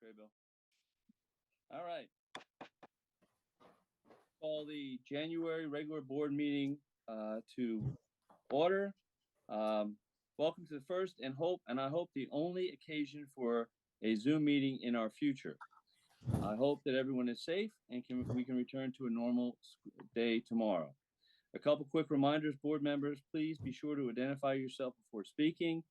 Graybill. All right. Call the January regular board meeting to order. Welcome to the first and I hope the only occasion for a Zoom meeting in our future. I hope that everyone is safe and we can return to a normal day tomorrow. A couple quick reminders, board members, please be sure to identify yourself before speaking.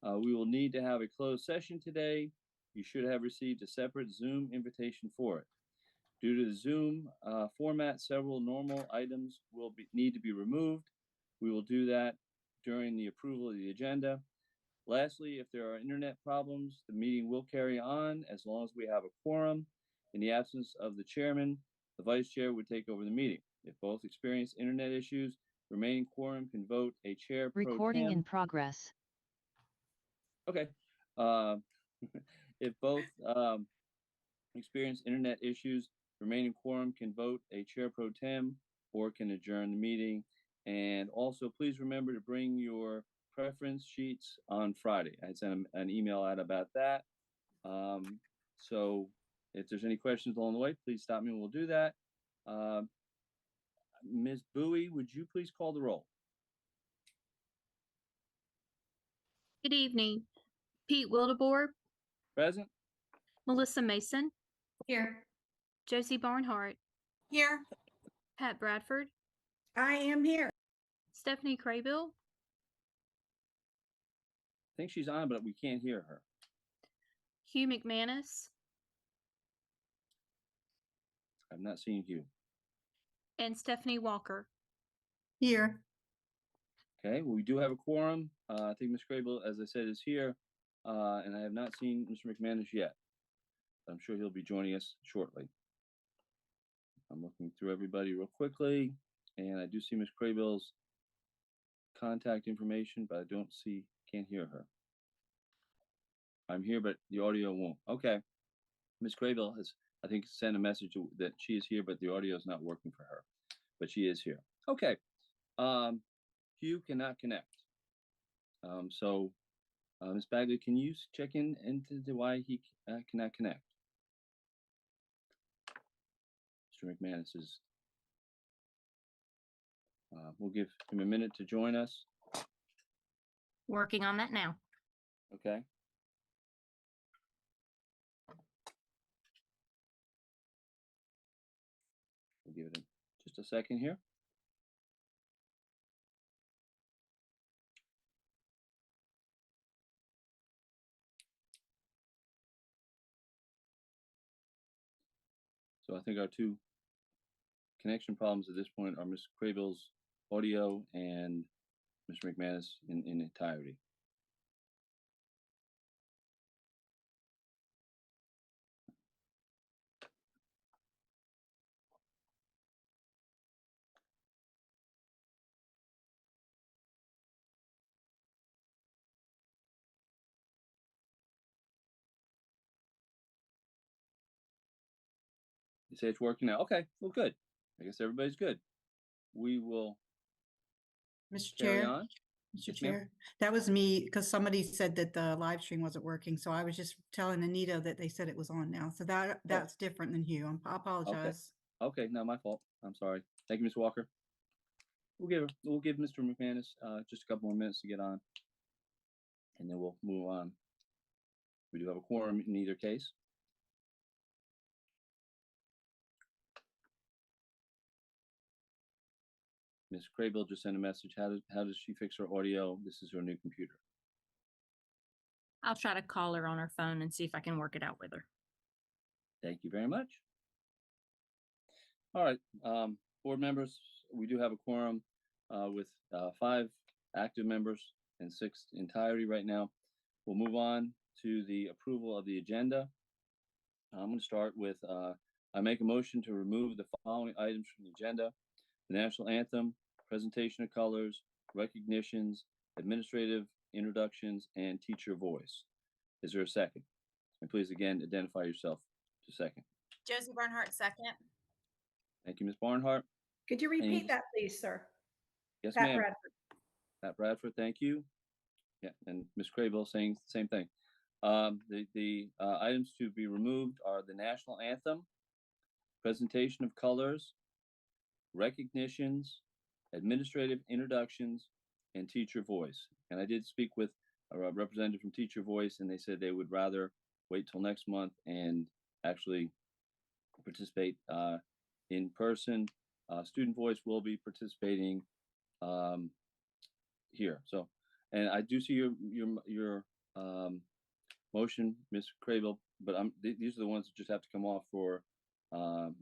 We will need to have a closed session today. You should have received a separate Zoom invitation for it. Due to the Zoom format, several normal items will need to be removed. We will do that during the approval of the agenda. Lastly, if there are internet problems, the meeting will carry on as long as we have a quorum. In the absence of the chairman, the vice chair would take over the meeting. If both experience internet issues, remaining quorum can vote a chair pro tem. Recording in progress. Okay. If both experience internet issues, remaining quorum can vote a chair pro tem or can adjourn the meeting. And also, please remember to bring your preference sheets on Friday. I sent an email out about that. So if there's any questions along the way, please stop me and we'll do that. Ms. Bowie, would you please call the roll? Good evening. Pete Wildebohr. Present. Melissa Mason. Here. Josie Barnhart. Here. Pat Bradford. I am here. Stephanie Craybill. I think she's on, but we can't hear her. Hugh McManus. I've not seen Hugh. And Stephanie Walker. Here. Okay, well, we do have a quorum. I think Ms. Craybill, as I said, is here. And I have not seen Mr. McManus yet. I'm sure he'll be joining us shortly. I'm looking through everybody real quickly, and I do see Ms. Craybill's contact information, but I can't hear her. I'm here, but the audio won't. Okay. Ms. Craybill has, I think, sent a message that she is here, but the audio is not working for her. But she is here. Okay. Hugh cannot connect. Ms. Bagley, can you check into why he cannot connect? Mr. McManus is. We'll give him a minute to join us. Working on that now. Okay. We'll give it just a second here. So I think our two connection problems at this point are Ms. Craybill's audio and Mr. McManus in entirety. You say it's working now. Okay, well, good. I guess everybody's good. We will Mr. carry Chair, on. Mr. Yes, ma'am. Chair, that was me because somebody said that the live stream wasn't working. So I was just telling Anita that they said it was on now. So that's different than Hugh. I apologize. Okay, not my fault. I'm sorry. Thank you, Ms. Walker. We'll give Mr. McManus just a couple more minutes to get on, and then we'll move on. We do have a quorum in either case. Ms. Craybill just sent a message. How does she fix her audio? This is her new computer. I'll try to call her on her phone and see if I can work it out with her. Thank you very much. All right, board members, we do have a quorum with 5 active members and 6 entirety right now. We'll move on to the approval of the agenda. I'm going to start with, I make a motion to remove the following items from the agenda: the national anthem, presentation of colors, recognitions, administrative introductions, and teacher voice. Is there a second? And please, again, identify yourself to second. Josie Barnhart, second. Thank you, Ms. Barnhart. Could you repeat that, please, sir? Yes, Pat ma'am. Bradford. Pat Bradford, thank you. Yeah, and Ms. Craybill saying the same thing. The items to be removed are the national anthem, presentation of colors, recognitions, administrative introductions, and teacher voice. And I did speak with a representative from Teacher Voice, and they said they would rather wait till next month and actually participate in person. Student Voice will be participating here. So, and I do see your motion, Ms. Crable, but these are the ones that just have to come off for, and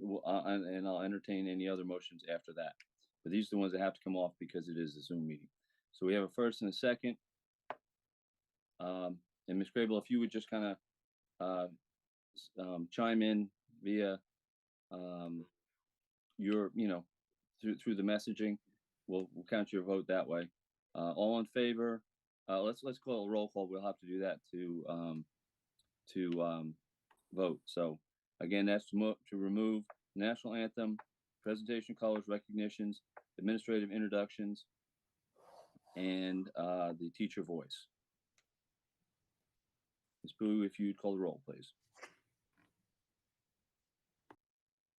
I'll entertain any other motions after that. But these are the ones that have to come off because it is a Zoom meeting. So we have a first and a second. And Ms. Crable, if you would just kind of chime in via your, through the messaging, we'll count your vote that way. All in favor? Let's call a roll call. We'll have to do that to vote. So again, that's to remove national anthem, presentation colors, recognitions, administrative introductions, and the teacher voice. Ms. Boo, if you'd call the roll, please.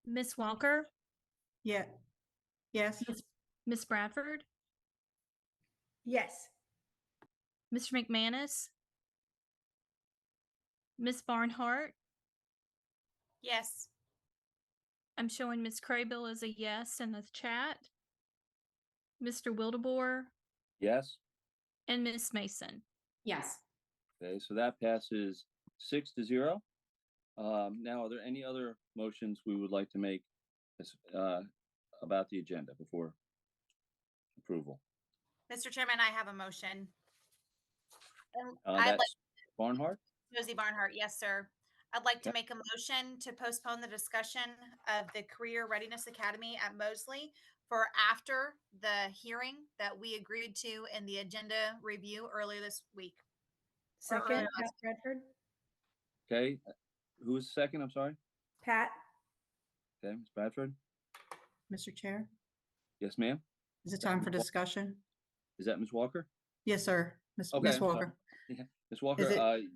Miss Walker, Yeah. Yes. Miss Bradford, Yes. Mr. McManus, Miss Barnhart. Yes. I'm showing Miss Craybill as a yes in the chat. Mr. Wildebohr Yes. and Miss Mason. Yes. Okay, so that passes 6-0. Now, are there any other motions we would like to make about the agenda before approval? Mr. Chairman, I have a motion. I'd That's like Barnhart. Josie Barnhart. Yes, sir. I'd like to Okay. make a motion to postpone the discussion of the Career Readiness Academy at Mosley for after the hearing that we agreed to in the agenda review earlier this week. Second, Pat Bradford. Okay, who was second? I'm sorry. Pat. Okay, Ms. Bradford. Mr. Chair, Yes, ma'am. is it time for discussion? Is that Ms. Walker? Yes, sir. Miss Okay, Miss I'm sorry. Walker. Yeah, Ms. Walker. Is it-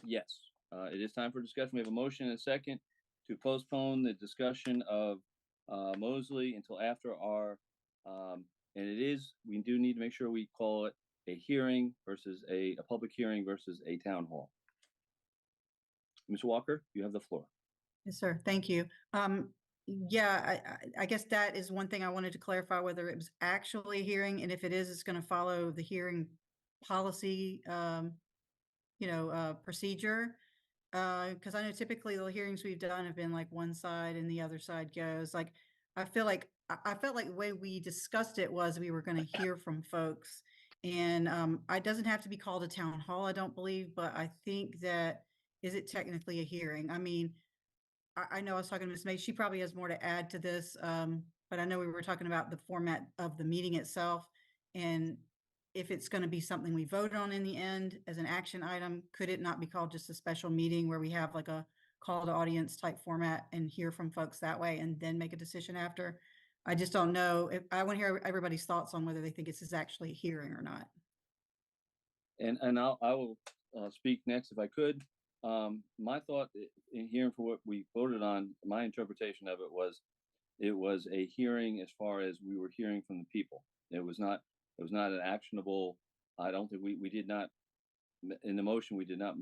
Yes. It is time for discussion. We have a motion and a second to postpone the discussion of Mosley until after our, and we do need to make sure we call it a hearing versus a public hearing versus a town hall. Ms. Walker, you have the floor. Yes, sir. Thank you. Yeah, I guess that is one thing I wanted to clarify, whether it was actually a hearing, and if it is, it's going to follow the hearing policy, procedure. Because I know typically the hearings we've done have been like one side and the other side goes. Like, I felt like the way we discussed it was we were going to hear from folks, and it doesn't have to be called a town hall, I don't believe, but I think that, is it technically a hearing? I mean, I know I was talking to Ms. May, she probably has more to add to this, but I know we were talking about the format of the meeting itself, and if it's going to be something we vote on in the end as an action item, could it not be called just a special meeting where we have like a call to audience type format and hear from folks that way and then make a decision after? I just don't know. I want to hear everybody's thoughts on whether they think this is actually a hearing or not. And I will speak next if I could. My thought in hearing for what we voted on, my interpretation of it was a hearing as far as we were hearing from the people. It was not an actionable. I don't think we did not, in the motion, we did not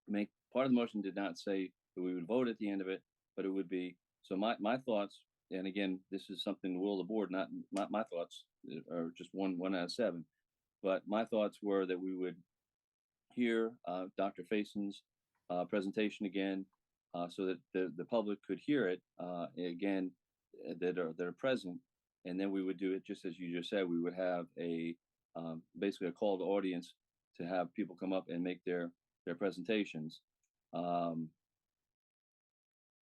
make, part of the motion did not say that we would vote at the end of it, but it would be, so my thoughts, and again, this is something the will of the board, not my thoughts are just one out of 7, but my thoughts were that we would hear Dr. Fason's presentation again, so that the public could hear it again, that are present, and then we would do it just as you just said. We would have a basically a call to audience to have people come up and make their presentations.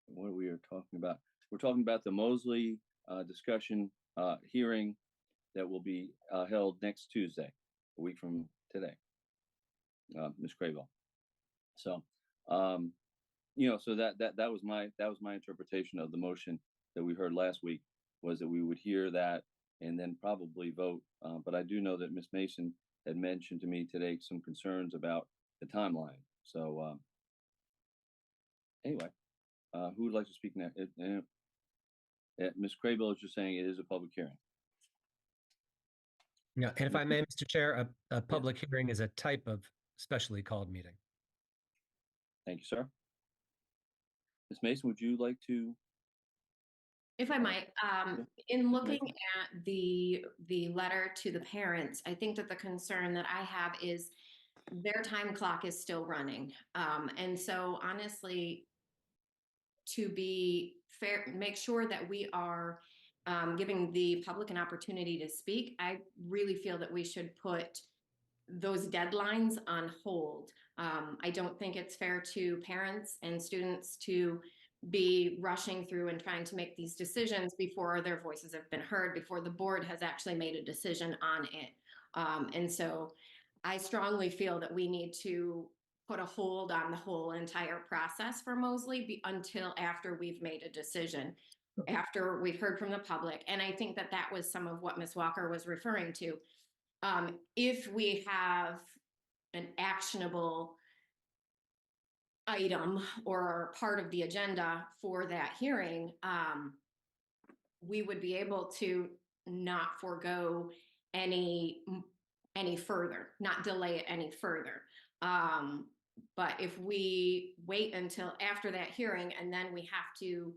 What we are talking about? We're talking about the Mosley discussion hearing that will be held next Tuesday, a week from today. Ms. Crable. So, so that was my interpretation of the motion that we heard last week, was that we would hear that and then probably vote. But I do know that Ms. Mason had mentioned to me today some concerns about the timeline. So anyway, who would like to speak next? Ms. Craybill is just saying it is a public hearing. Yeah, and if I may, Mr. Chair, a public hearing is a type of specially called meeting. Thank you, sir. Ms. Mason, would you like to? If I might, in looking at the letter to the parents, I think that the concern that I have is their time clock is still running. And so honestly, to be fair, make sure that we are giving the public an opportunity to speak, I really feel that we should put those deadlines on hold. I don't think it's fair to parents and students to be rushing through and trying to make these decisions before their voices have been heard, before the board has actually made a decision on it. And so I strongly feel that we need to put a hold on the whole entire process for Mosley until after we've made a decision, after we've heard from the public. And I think that that was some of what Ms. Walker was referring to. If we have an actionable item or part of the agenda for that hearing, we would be able to not forego any further, not delay it any further. But if we wait until after that hearing and then we have to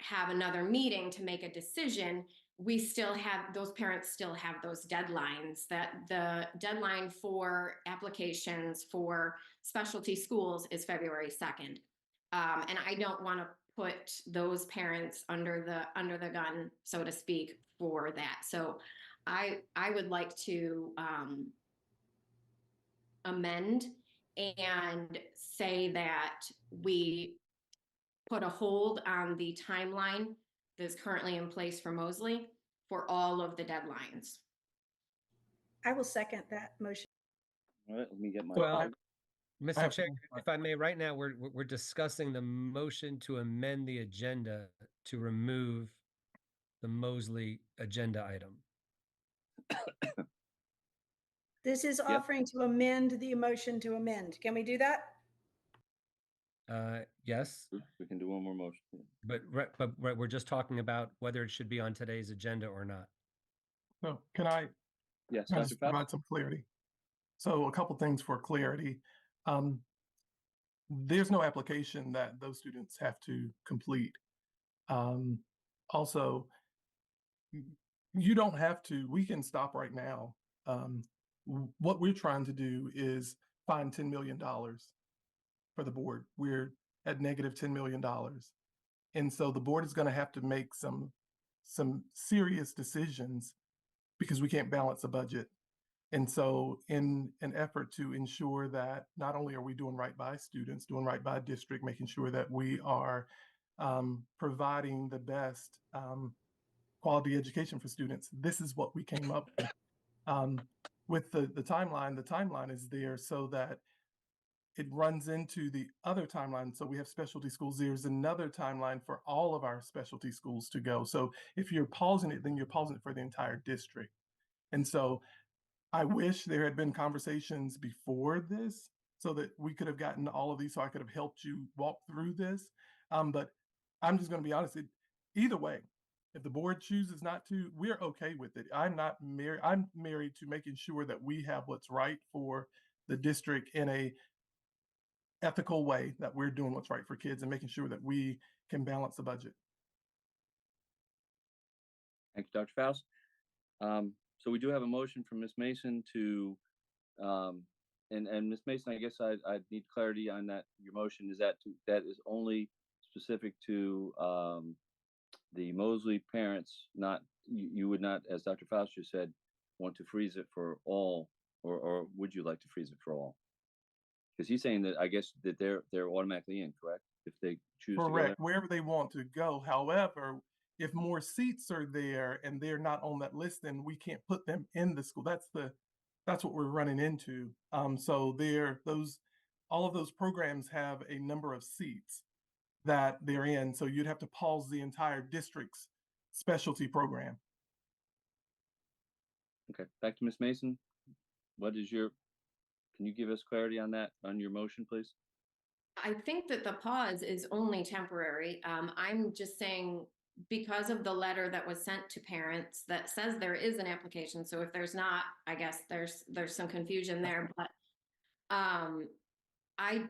have another meeting to make a decision, we still have, those parents still have those deadlines. That the deadline for applications for specialty schools is February 2nd. And I don't want to put those parents under the gun, so to speak, for that. So I would like to amend and say that we put a hold on the timeline that's currently in place for Mosley for all of the deadlines. I will second that motion. All right, let me get my. Well, Mr. have Chair, one if I may, right now, we're discussing the motion to amend the agenda to remove the Mosley agenda item. This is offering to amend the motion to amend. Can we do that? Yes, We can do one more motion. but we're just talking about whether it should be on today's agenda or not. So can I Yes, just Dr. Fauci? provide some clarity? So a couple things for clarity. There's no application that those students have to complete. Also, you don't have to, we can stop right now. What we're trying to do is find $10 million for the board. We're at negative $10 million. And so the board is going to have to make some serious decisions because we can't balance a budget. And so in an effort to ensure that not only are we doing right by students, doing right by district, making sure that we are providing the best quality education for students, this is what we came up with. The timeline is there so that it runs into the other timeline. So we have specialty schools. There's another timeline for all of our specialty schools to go. So if you're pausing it, then you're pausing it for the entire district. And so I wish there had been conversations before this so that we could have gotten all of these, so I could have helped you walk through this. But I'm just going to be honest, either way, if the board chooses not to, we're okay with it. I'm married to making sure that we have what's right for the district in a ethical way, that we're doing what's right for kids and making sure that we can balance the budget. Thank you, Dr. Faust. So we do have a motion from Ms. Mason to, and Ms. Mason, I guess I need clarity on that. Your motion is that is only specific to the Mosley parents, not, you would not, as Dr. Faust just said, want to freeze it for all, or would you like to freeze it for all? Because he's saying that, I guess, that they're automatically in, correct? If they choose to go Correct, there? wherever they want to go. However, if more seats are there and they're not on that list, then we can't put them in the school. That's what we're running into. So all of those programs have a number of seats that they're in. So you'd have to pause the entire district's specialty program. Okay, back to Ms. Mason. can you give us clarity on that, on your motion, please? I think that the pause is only temporary. I'm just saying, because of the letter that was sent to parents that says there is an application. So if there's not, I guess there's some confusion there, but I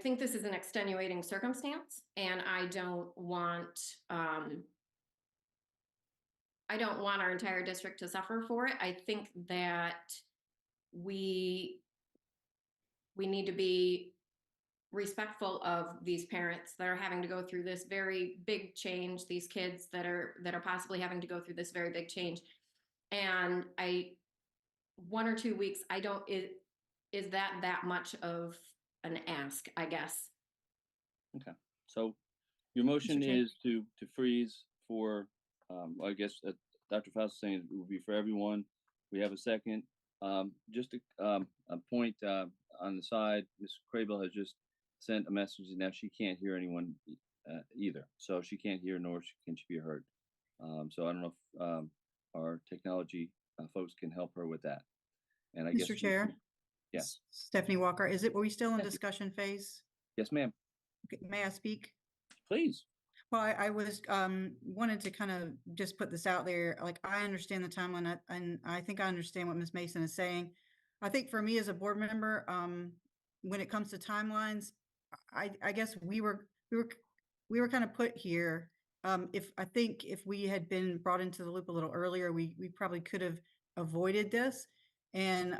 think this is an extenuating circumstance, and I don't want our entire district to suffer for it. I think that we need to be respectful of these parents that are having to go through this very big change, these kids that are possibly having to go through this very big change. And 1 or 2 weeks, is that much of an ask, I guess. Okay, so your motion Chair. is to freeze for, I guess Dr. Faust is saying it will be for everyone. We have a second. Just a point on the side, Ms. Crable has just sent a message, and now she can't hear anyone either. So she can't hear, nor can she be heard. So I don't know if our technology folks can help her with that. And I guess Mr. Chair? Yes. Stephanie Walker, were we still in discussion phase? Yes, ma'am. Okay, may I speak? Please. Well, I was wanted to kind of just put this out there. Like, I understand the timeline, and I think I understand what Ms. Mason is saying. I think for me as a board member, when it comes to timelines, I guess we were kind of put here. If we had been brought into the loop a little earlier, we probably could have avoided this. And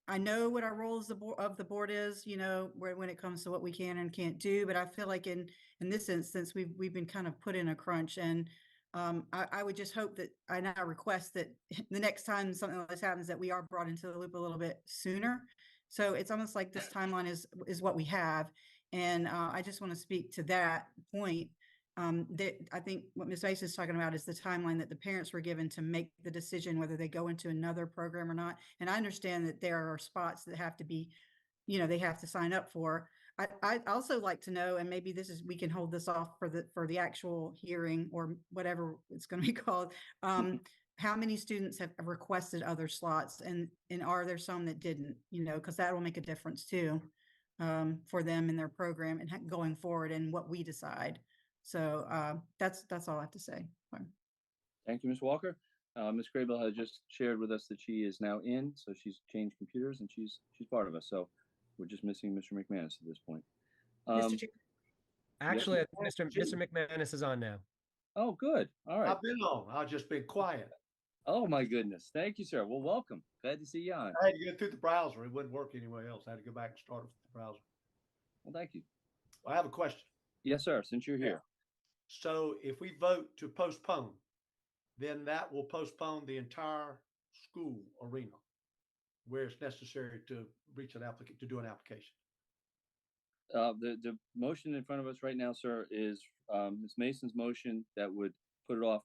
I know what our role as of the board is, when it comes to what we can and can't do. But I feel like in this instance, we've been kind of put in a crunch. And I would just hope that I now request that the next time something like this happens, that we are brought into the loop a little bit sooner. So it's almost like this timeline is what we have. And I just want to speak to that point. That I think what Ms. Mason is talking about is the timeline that the parents were given to make the decision whether they go into another program or not. And I understand that there are spots that have to be, they have to sign up for. I'd also like to know, and maybe we can hold this off for the actual hearing or whatever it's going to be called. How many students have requested other slots, and are there some that didn't? Because that will make a difference too, for them in their program and going forward and what we decide. So that's all I have to say. Fine. Thank you, Ms. Walker. Ms. Crable has just shared with us that she is now in, so she's changed computers and she's part of us. So we're just missing Mr. McManus at this point. Mr. Chair. Actually, I think Mr. McManus is on now. Oh, good. All right. I've been on. I've just been quiet. Oh my goodness. Thank you, sir. Well, welcome. Glad to see you on. I had to go through the browser. It wouldn't work anywhere else. I had to go back and start with the browser. Well, thank you. I have a question. Yes, sir. Since you're here. So if we vote to postpone, then that will postpone the entire school arena where it's necessary to reach an applicant, to do an application. The motion in front of us right now, sir, is Ms. Mason's motion that would put it off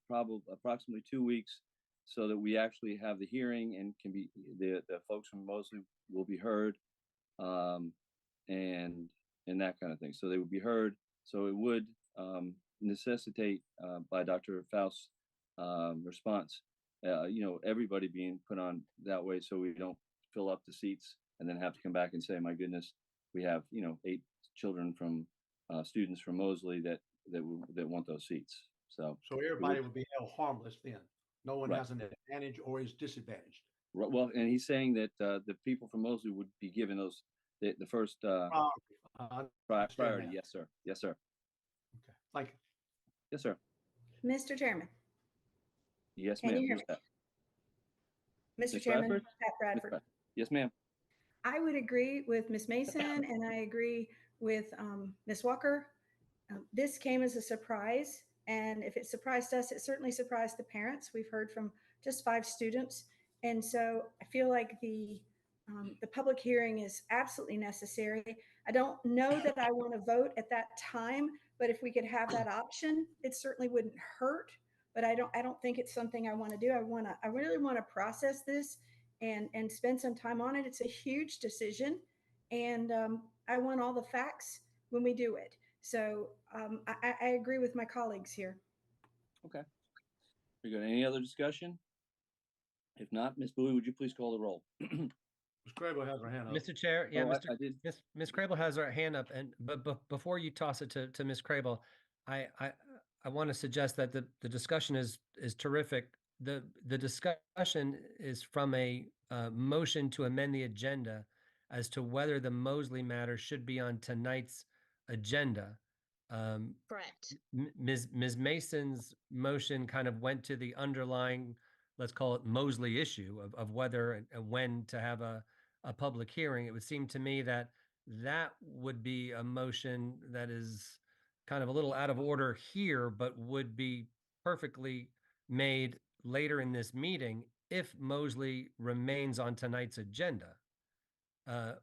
approximately 2 weeks, so that we actually have the hearing and can be the folks from Mosley will be heard, and that kind of thing. So they would be heard. So it would necessitate by Dr. Faust's response, everybody being put on that way, so we don't fill up the seats and then have to come back and say, my goodness, we have 8 children from students from Mosley that want those seats. So everybody would be held harmless then. No one Right. has an advantage or is disadvantaged. Well, and he's saying that the people from Mosley would be given those the first priority. That. Yes, sir. Yes, sir. Okay. Thank you. Yes, sir. Mr. Chairman. Yes, Can ma'am. you hear Who's me? that? Mr. Ms. Chairman, Bradford? Pat Ms. Bradford. Bradford. Yes, ma'am. I would agree with Ms. Mason, and I agree with Ms. Walker. This came as a surprise, and if it surprised us, it certainly surprised the parents. We've heard from just 5 students, and so I feel like the public hearing is absolutely necessary. I don't know that I want to vote at that time, but if we could have that option, it certainly wouldn't hurt. But I don't think it's something I want to do. I really want to process this and spend some time on it. It's a huge decision, and I want all the facts when we do it. So I agree with my colleagues here. Okay. Very good. Any other discussion? If not, Ms. Bowie, would you please call the roll? Ms. Crable has her hand up. Mr. Chair, yeah, Oh, Mr. I did. Ms. Crable has her hand up, and but before you toss it to Ms. Crable, I want to suggest that the discussion is terrific. The discussion is from a motion to amend the agenda as to whether the Mosley matter should be on tonight's agenda. Correct. Ms. Mason's motion kind of went to the underlying, let's call it Mosley issue of whether and when to have a public hearing. It would seem to me that that would be a motion that is kind of a little out of order here, but would be perfectly made later in this meeting if Mosley remains on tonight's agenda.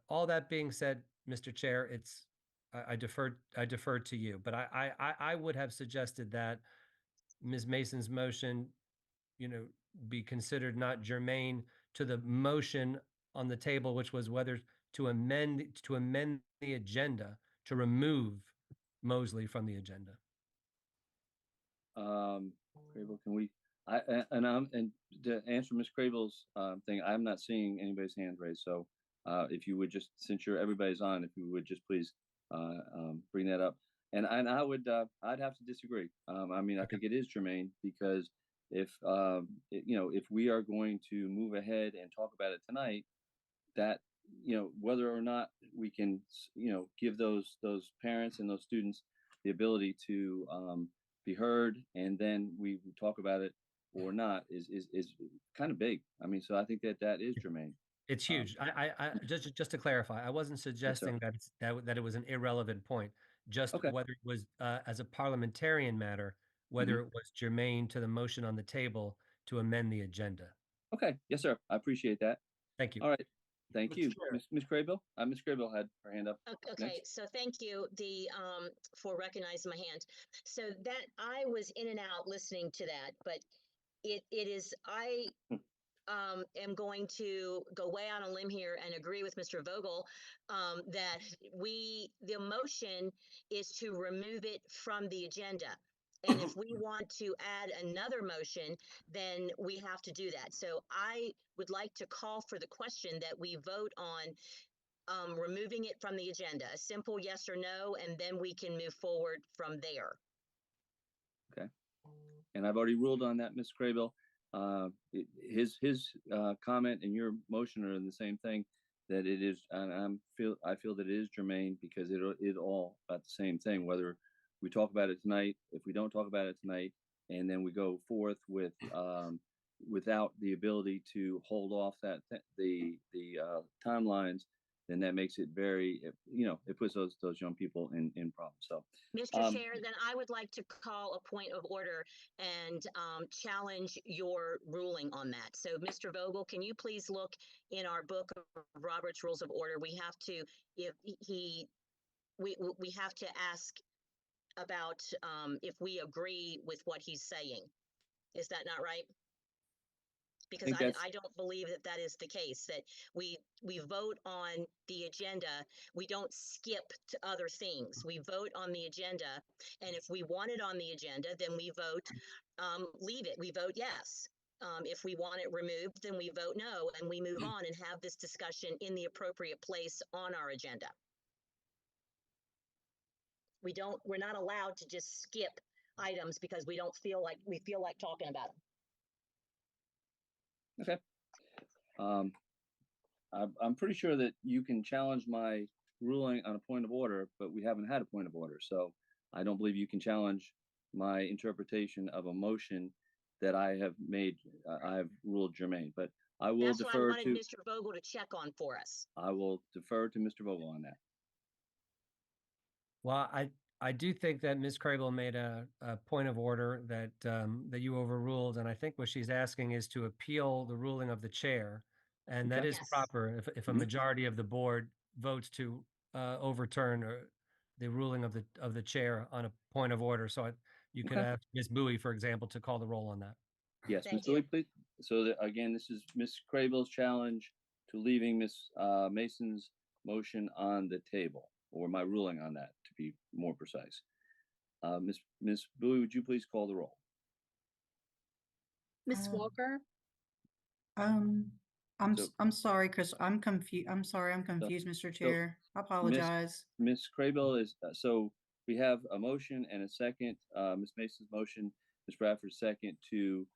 All that being said, Mr. Chair, I defer to you, but I would have suggested that Ms. Mason's motion, be considered not germane to the motion on the table, which was whether to amend the agenda to remove Mosley from the agenda. Crable, can we? And to answer Ms. Crable's thing, I'm not seeing anybody's hand raised. So if you would just, since everybody's on, if you would just please bring that up. And I would I'd have to disagree. I mean, I think it is germane because if if we are going to move ahead and talk about it tonight, that whether or not we can give those parents and those students the ability to be heard, and then we talk about it or not is kind of big. I mean, so I think that is germane. It's huge. I just to clarify, I wasn't suggesting that it was an irrelevant point. Just whether it was as a parliamentarian matter, whether it was germane to the motion on the table to amend the agenda. Okay, yes, sir. I appreciate that. Thank you. All right, thank Mr. you, Chair. Ms. Crable. Ms. Crable had her hand up. Okay, Next. so thank you for recognizing my hand. So that I was in and out listening to that, but it is I am going to go way on a limb here and agree with Mr. Vogel that the motion is to remove it from the agenda. And if we want to add another motion, then we have to do that. So I would like to call for the question that we vote on removing it from the agenda, a simple yes or no, and then we can move forward from there. Okay. And I've already ruled on that, Ms. Crable. His comment and your motion are in the same thing, that it is, and I feel that it is germane because it all about the same thing, whether we talk about it tonight, if we don't talk about it tonight, and then we go forth with without the ability to hold off the timelines, then that makes it very, it puts those young people in problems. So, Mr. Chair, then I would like to call a point of order and challenge your ruling on that. So, Mr. Vogel, can you please look in our book of Robert's Rules of Order? We have to, we have to ask about if we agree with what he's saying. Is that not right? Because I don't believe that is the case, that we vote on the agenda. We don't skip to other things. We vote on the agenda. And if we want it on the agenda, then we vote leave it. We vote yes. If we want it removed, then we vote no, and we move on and have this discussion in the appropriate place on our agenda. We're not allowed to just skip items because we feel like talking about them. okay. I'm pretty sure that you can challenge my ruling on a point of order, but we haven't had a point of order. So I don't believe you can challenge my interpretation of a motion that I have made. I've ruled germane, but I will defer to Mr. Vogel to check on for us. I will defer to Mr. Vogel on that. Well, I do think that Ms. Crable made a point of order that that you overruled, and I think what she's asking is to appeal the ruling of the chair, and that is Yes. proper if a majority of the board votes to overturn the ruling of the chair on a point of order. So you could ask Ms. Bowie, for example, to call the roll on that. Yes, Ms. Thank Bowie, you. please. So again, this is Ms. Crable's challenge to leaving Ms. Mason's motion on the table, or my ruling on that, to be more precise. Ms. Bowie, would you please call the roll? Ms. Walker, So- I'm sorry, Chris. I'm confused. I'm sorry. I'm confused, Mr. Chair. I apologize. Ms. Craybill is, so we have a motion and a second, Ms. Mason's motion, Ms. Bradford's second to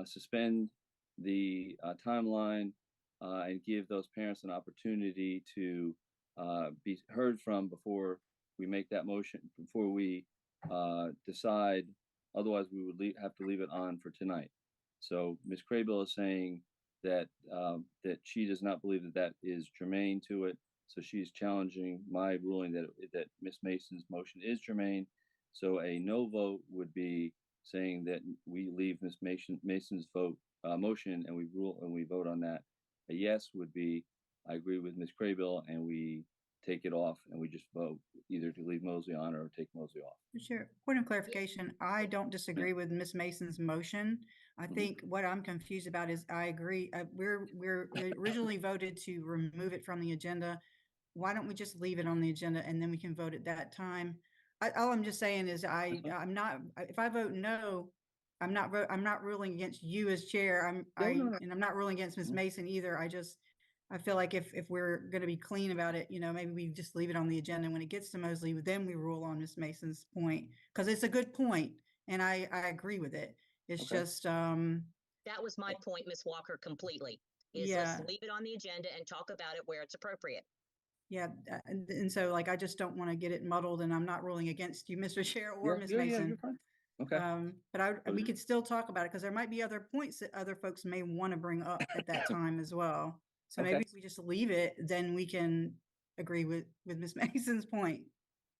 suspend the timeline and give those parents an opportunity to be heard from before we make that motion, before we decide. Otherwise, we would have to leave it on for tonight. So Ms. Craybill is saying that that she does not believe that that is germane to it. So she's challenging my ruling that Ms. Mason's motion is germane. So a no vote would be saying that we leave Ms. Mason's motion and we vote on that. A yes would be I agree with Ms. Craybill and we take it off and we just vote either to leave Mosley on or take Mosley off. Sure. Point of clarification. I don't disagree with Ms. Mason's motion. I think what I'm confused about is I agree. We originally voted to remove it from the agenda. Why don't we just leave it on the agenda and then we can vote at that time? All I'm just saying is I'm not, if I vote no, I'm not ruling against you as chair. And I'm not ruling against Ms. Mason either. I feel like if we're going to be clean about it, maybe we just leave it on the agenda. When it gets to Mosley, then we rule on Ms. Mason's point, because it's a good point and I agree with it. It's Okay. just, That was my point, Ms. Walker, completely. Let's yeah. leave it on the agenda and talk about it where it's appropriate. Yeah. And so like, I just don't want to get it muddled, and I'm not ruling against you, Mr. Chair, or Ms. Mason. You're fine. Okay. But we could still talk about it because there might be other points that other folks may want to bring up at that time as well. So maybe if we just leave it, then we can agree with Ms. Mason's point.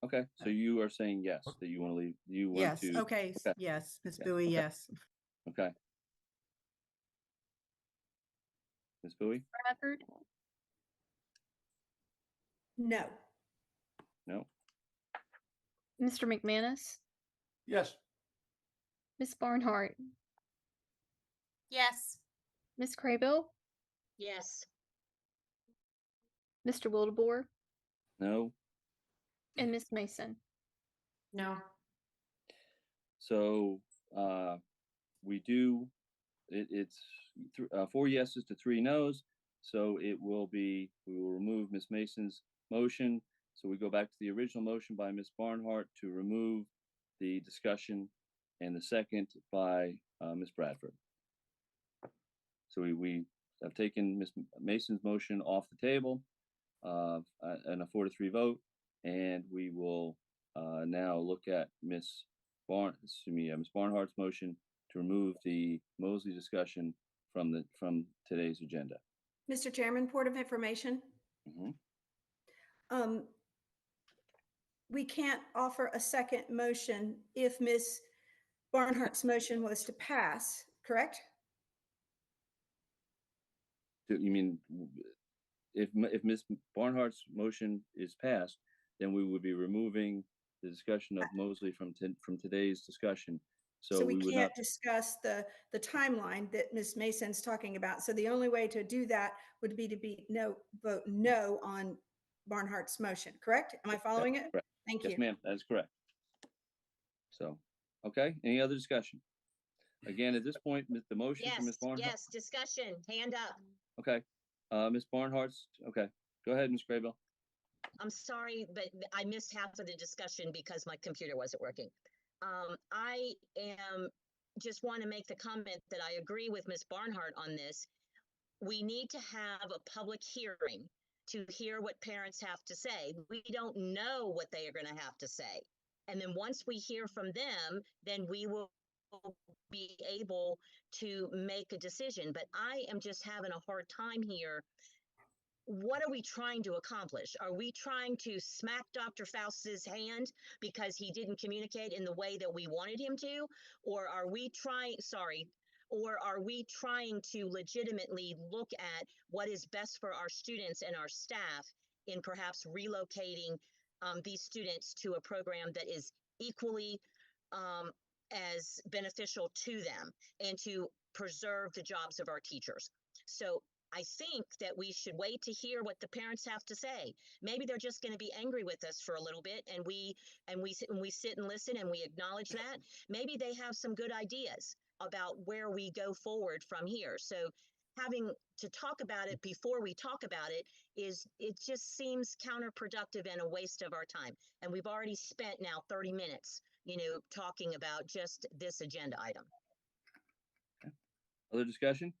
Okay. So you are saying yes, that you want to leave, you want Yes. to. Okay. Yes. Ms. Okay. Bowie, Okay. yes. Okay. Ms. Bowie? Bradford, No. No. Mr. McManus, Yes. Miss Barnhart, Yes. Miss Craybill, Yes. Mr. Wildebohr, No. and Miss Mason. No. So we do, it's 4 yeses to 3 noes. So it will be, we will remove Ms. Mason's motion. So we go back to the original motion by Ms. Barnhart to remove the discussion, and the second by Ms. Bradford. So we have taken Ms. Mason's motion off the table and a 4-3 vote, and we will now look at Ms. Barnhart's motion to remove the Mosley discussion from today's agenda. Mr. Chairman, Port of Information. Mm-hmm. We can't offer a second motion if Ms. Barnhart's motion was to pass, correct? You mean if Ms. Barnhart's motion is passed, then we would be removing the discussion of Mosley from today's discussion. So we would can't not discuss the timeline that Ms. Mason's talking about. So the only way to do that would be to vote no on Barnhart's motion, correct? Am I following it? Correct. Thank Yes, you. ma'am, that is correct. So, okay, any other discussion? Again, at this point, the motion for Ms. Yes, Barnhart. yes, discussion, hand up. Okay, Ms. Barnhart's, okay, go ahead, Ms. Craybill. I'm sorry, but I missed half of the discussion because my computer wasn't working. I just want to make the comment that I agree with Ms. Barnhart on this. We need to have a public hearing to hear what parents have to say. We don't know what they are going to have to say. And then once we hear from them, then we will be able to make a decision. But I am just having a hard time here. What are we trying to accomplish? Are we trying to smack Dr. Faust's hand because he didn't communicate in the way that we wanted him to? Or are we trying to legitimately look at what is best for our students and our staff in perhaps relocating these students to a program that is equally as beneficial to them and to preserve the jobs of our teachers? So I think that we should wait to hear what the parents have to say. Maybe they're just going to be angry with us for a little bit, and we sit and listen and we acknowledge that. Maybe they have some good ideas about where we go forward from here. So having to talk about it before we talk about it it just seems counterproductive and a waste of our time. And we've already spent now 30 minutes, talking about just this agenda item. Other discussion?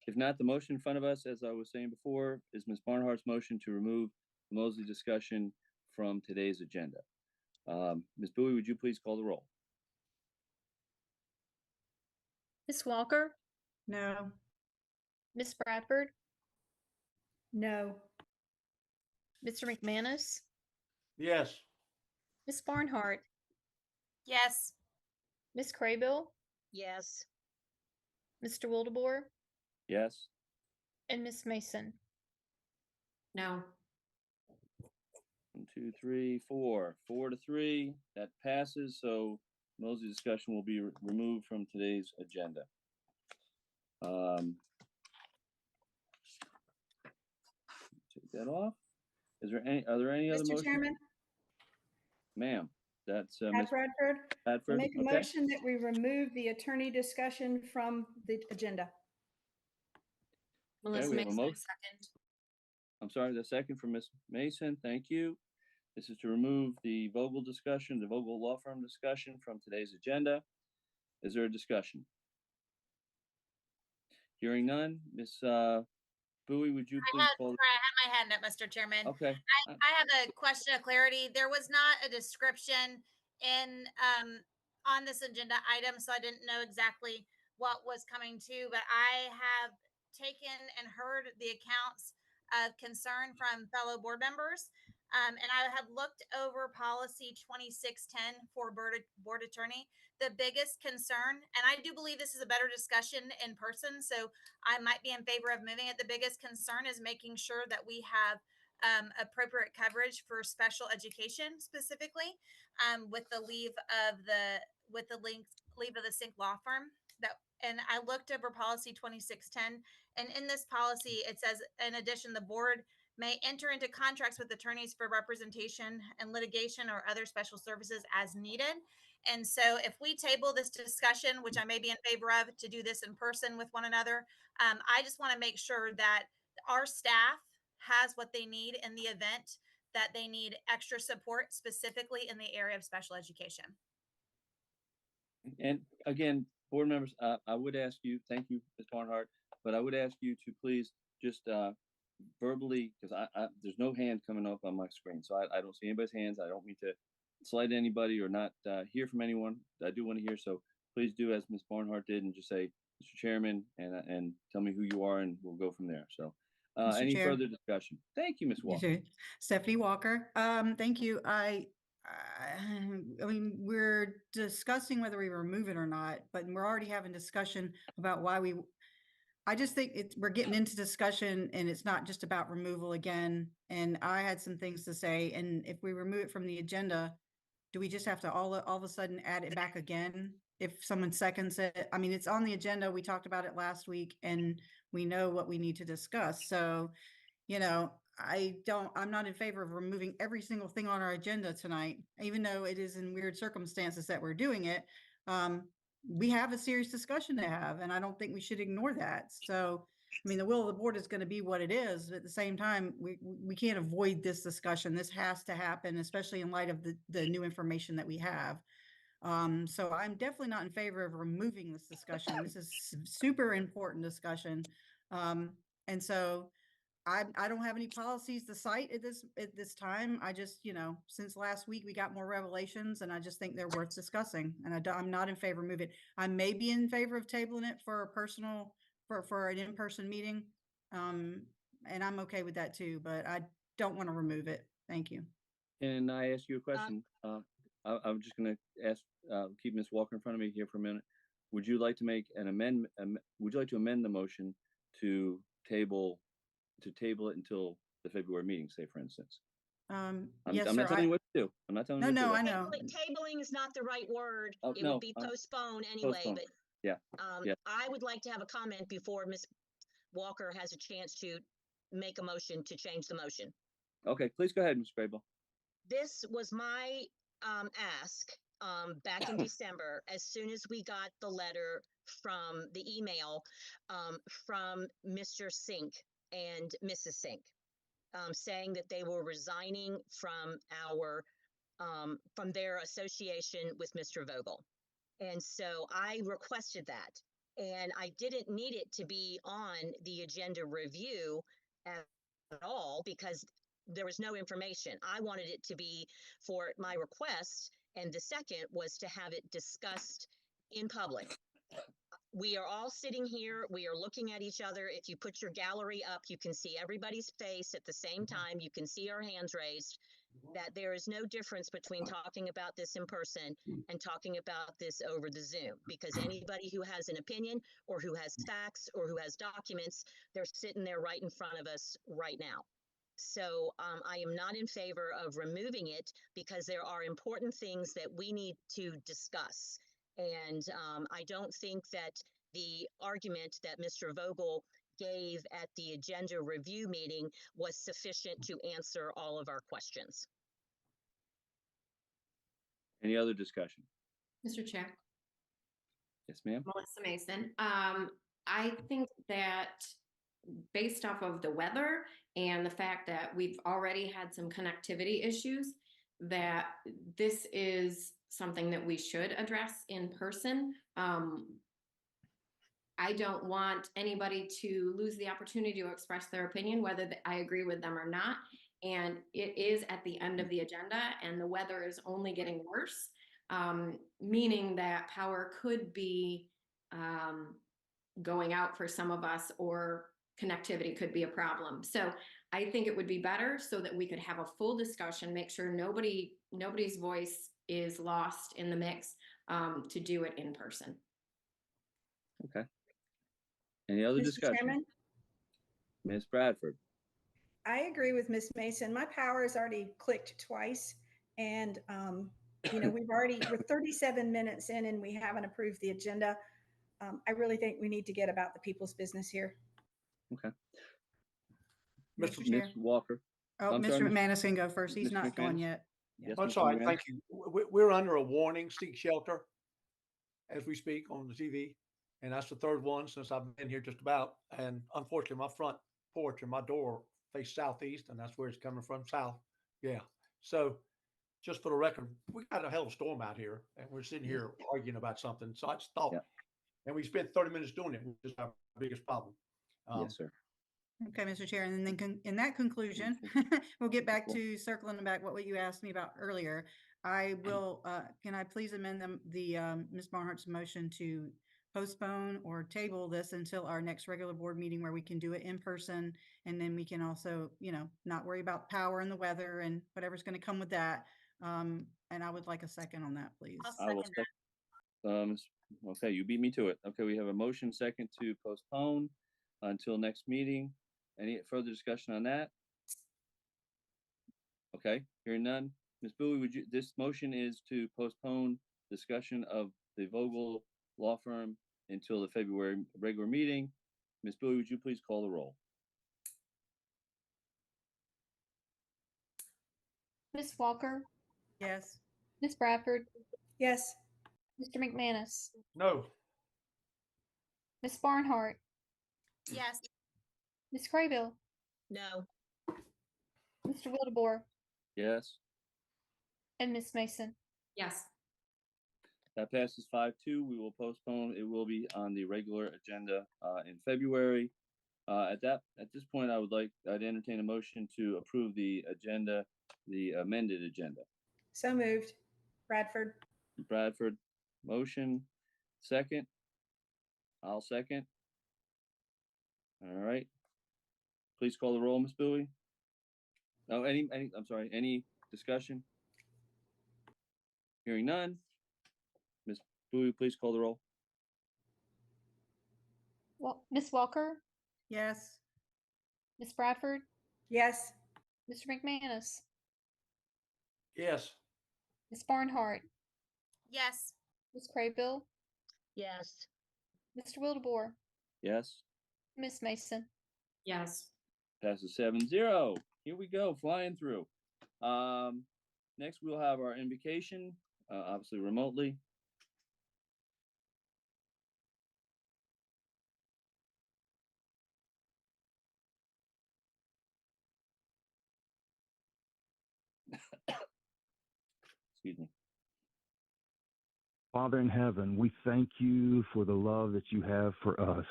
If not, the motion in front of us, as I was saying before, is Ms. Barnhart's motion to remove the Mosley discussion from today's agenda. Ms. Bowie, would you please call the roll? Ms. Walker, No. Ms. Bradford, No. Mr. McManus, Yes. Ms. Barnhart, Yes. Ms. Craybill, Yes. Mr. Wildebohr, Yes. and Ms. Mason. No. 1, 2, 3, 4. 4-3. That passes. So Mosley discussion will be removed from today's agenda. Take that off. Are there any other Mr. motions? Chairman, Ma'am, that's Pat Ms. Bradford, I Bradford. make a Okay. motion that we remove the attorney discussion from the agenda. Melissa we have a Mason, motion. second. I'm sorry, the second from Ms. Mason. Thank you. This is to remove the Vogel discussion, the Vogel Law Firm discussion from today's agenda. Is there a discussion? Hearing none, Ms. Bowie, would you please call? I had my hand up, Mr. Chairman. Okay. I have a question of clarity. There was not a description in on this agenda item, so I didn't know exactly what was coming to, but I have taken and heard the accounts of concern from fellow board members. And I have looked over policy 2610 for board attorney. The biggest concern, and I do believe this is a better discussion in person, so I might be in favor of moving it. The biggest concern is making sure that we have appropriate coverage for special education specifically, with the leave of the Sink law firm. And I looked over policy 2610, and in this policy it says, in addition, the board may enter into contracts with attorneys for representation and litigation or other special services as needed. And so if we table this discussion, which I may be in favor of, to do this in person with one another, I just want to make sure that our staff has what they need in the event that they need extra support, specifically in the area of special education. And again, board members, I would ask you, thank you, Ms. Barnhart, but I would ask you to please just verbally, because I there's no hand coming up on my screen, so I don't see anybody's hands. I don't mean to slight anybody or not hear from anyone. I do want to hear, so please do as Ms. Barnhart did and just say, Mr. Chairman, and tell me who you are, and we'll go from there. So any Chair. further discussion? Thank you, Ms. Walker. Stephanie Walker. Thank you. I mean, we're discussing whether we remove it or not, but we're already having discussion about why I just think we're getting into discussion, and it's not just about removal again. And I had some things to say, and if we remove it from the agenda, do we just have to all of a sudden add it back again if someone seconds it? I mean, it's on the agenda. We talked about it last week, and we know what we need to discuss. So, I'm not in favor of removing every single thing on our agenda tonight, even though it is in weird circumstances that we're doing it. We have a serious discussion to have, and I don't think we should ignore that. So, I mean, the will of the board is going to be what it is, but at the same time, we can't avoid this discussion. This has to happen, especially in light of the new information that we have. So I'm definitely not in favor of removing this discussion. This is super important discussion. And so I don't have any policies to cite at this time. I just, since last week we got more revelations, and I just think they're worth discussing. And I'm not in favor of moving it. I may be in favor of tabling it for a personal, for an in-person meeting. And I'm okay with that too, but I don't want to remove it. Thank you. Can I ask you a question? I'm just going to ask, keep Ms. Walker in front of me here for a minute. Would you like to make an amendment? Would you like to amend the motion to table it until the February meeting, say, for instance? Yes, I'm sir. not telling you what to do. I'm not telling you. No, I know. Tabling is not the right word. Oh, it no, would be postponed anyway. postponed. But yeah. I would like to have a comment before Ms. Walker has a chance to make a motion to change the motion. Okay, please go ahead, Ms. Grable. This was my ask back in December, as soon as we got the letter from the email from Mr. Sink and Mrs. Sink, saying that they were resigning from their association with Mr. Vogel. And so I requested that, and I didn't need it to be on the agenda review at all because there was no information. I wanted it to be for my request, and the second was to have it discussed in public. We are all sitting here, we are looking at each other. If you put your gallery up, you can see everybody's face at the same time. You can see our hands raised. That there is no difference between talking about this in person and talking about this over the Zoom, because anybody who has an opinion or who has facts or who has documents, they're sitting there right in front of us right now. So I am not in favor of removing it because there are important things that we need to discuss. And I don't think that the argument that Mr. Vogel gave at the agenda review meeting was sufficient to answer all of our questions. Any other discussion? Mr. Chair, Yes, ma'am. Melissa Mason. I think that based off of the weather and the fact that we've already had some connectivity issues, that this is something that we should address in person. I don't want anybody to lose the opportunity to express their opinion, whether I agree with them or not. And it is at the end of the agenda, and the weather is only getting worse, meaning that power could be going out for some of us, or connectivity could be a problem. So I think it would be better so that we could have a full discussion, make sure nobody's voice is lost in the mix, to do it in person. Okay. Any other Mr. discussion? Chairman, Ms. Bradford? I agree with Ms. Mason. My power has already clicked twice, and we're 37 minutes in and we haven't approved the agenda. I really think we need to get about the people's business here. Okay. Mr. Ms. Chair. Walker? Oh, I'm Mr. sorry, McManus can go first. He's Mr. not gone McManus? yet. Yes, That's Mr. all right. McManus? Thank you. We're under a warning, seek shelter as we speak on the TV. And that's the third one since I've been here just about. And unfortunately, my front porch and my door face southeast, and that's where it's coming from, south. Yeah. So just for the record, we got a hell of a storm out here, and we're sitting here arguing about something. So I just thought, Yeah. and we spent 30 minutes doing it, which is our biggest problem. Yes, sir. Okay, Mr. Chair, and then in that conclusion, we'll get back to circling back what you asked me about earlier. I will, can I please amend the Ms. Barnhart's motion to postpone or table this until our next regular board meeting where we can do it in person, and then we can also, not worry about power and the weather and whatever's going to come with that. And I would like a second on that, please. I will second. Okay, you beat me to it. Okay, we have a motion second to postpone until next meeting. Any further discussion on that? Okay, hearing none. Ms. Bowie, this motion is to postpone discussion of the Vogel Law Firm until the February regular meeting. Ms. Bowie, would you please call the roll? Ms. Walker, Yes. Ms. Bradford, Yes. Mr. McManus, No. Ms. Barnhart, Yes. Ms. Craybill, No. Mr. Wildebohr, Yes, and Ms. Mason. Yes. that passes 5-2. We will postpone. It will be on the regular agenda in February. At this point, I'd entertain a motion to approve the agenda, the amended agenda. So moved. Bradford. Bradford, motion, second. I'll second. All right. Please call the roll, Ms. Bowie. No, I'm sorry, any discussion? Hearing none. Ms. Bowie, please call the roll. Well, Ms. Walker, Yes. Ms. Bradford, Yes. Mr. McManus, Yes. Ms. Barnhart, Yes. Ms. Craybill, Yes. Mr. Wildebohr, Yes, Ms. Mason. Yes. passes 7-0. Here we go, flying through. Next we'll have our invocation, obviously remotely. Excuse me. Father in heaven, we thank you for the love that you have for us.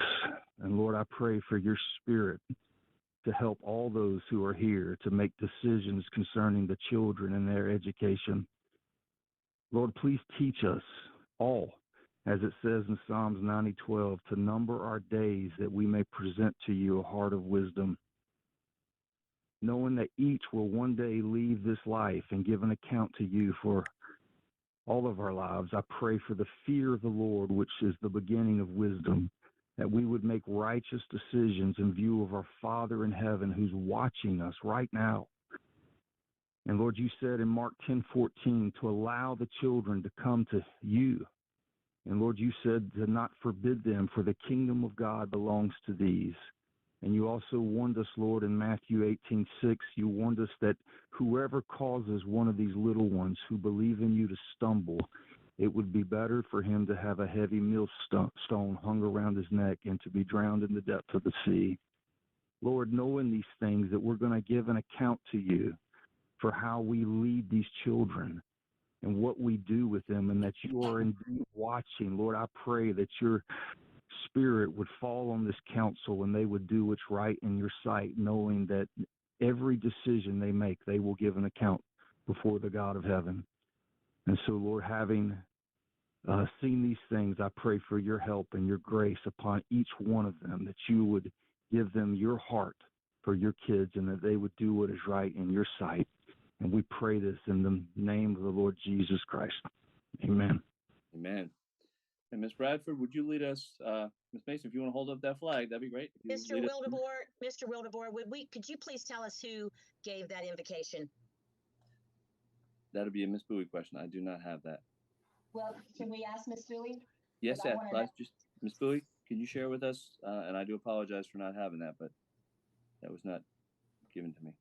And Lord, I pray for your spirit to help all those who are here to make decisions concerning the children and their education. Lord, please teach us all, as it says in Psalms 90:12, to number our days that we may present to you a heart of wisdom, knowing that each will one day leave this life and give an account to you for all of our lives. I pray for the fear of the Lord, which is the beginning of wisdom, that we would make righteous decisions in view of our Father in heaven who's watching us right now. And Lord, you said in Mark 10:14 to allow the children to come to you. And Lord, you said to not forbid them, for the kingdom of God belongs to these. And you also warned us, Lord, in Matthew 18:6, you warned us that whoever causes one of these little ones who believe in you to stumble, it would be better for him to have a heavy millstone hung around his neck and to be drowned in the depth of the sea. Lord, knowing these things, that we're going to give an account to you for how we lead these children and what we do with them, and that you are indeed watching. Lord, I pray that your spirit would fall on this council and they would do what's right in your sight, knowing that every decision they make, they will give an account before the God of heaven. And so, Lord, having seen these things, I pray for your help and your grace upon each one of them, that you would give them your heart for your kids and that they would do what is right in your sight. And we pray this in the name of the Lord Jesus Christ. Amen. Amen. And Ms. Bradford, would you lead us, Ms. Mason, if you want to hold up that flag, that'd be great. Mr. Wildeboer, could you please tell us who gave that invocation? That'd be a Ms. Bowie question. I do not have that. Well, can we ask Ms. Bowie? Yes, I yes. wanna Just Ms. Bowie, can you share with us? And I do apologize for not having that, but that was not given to me.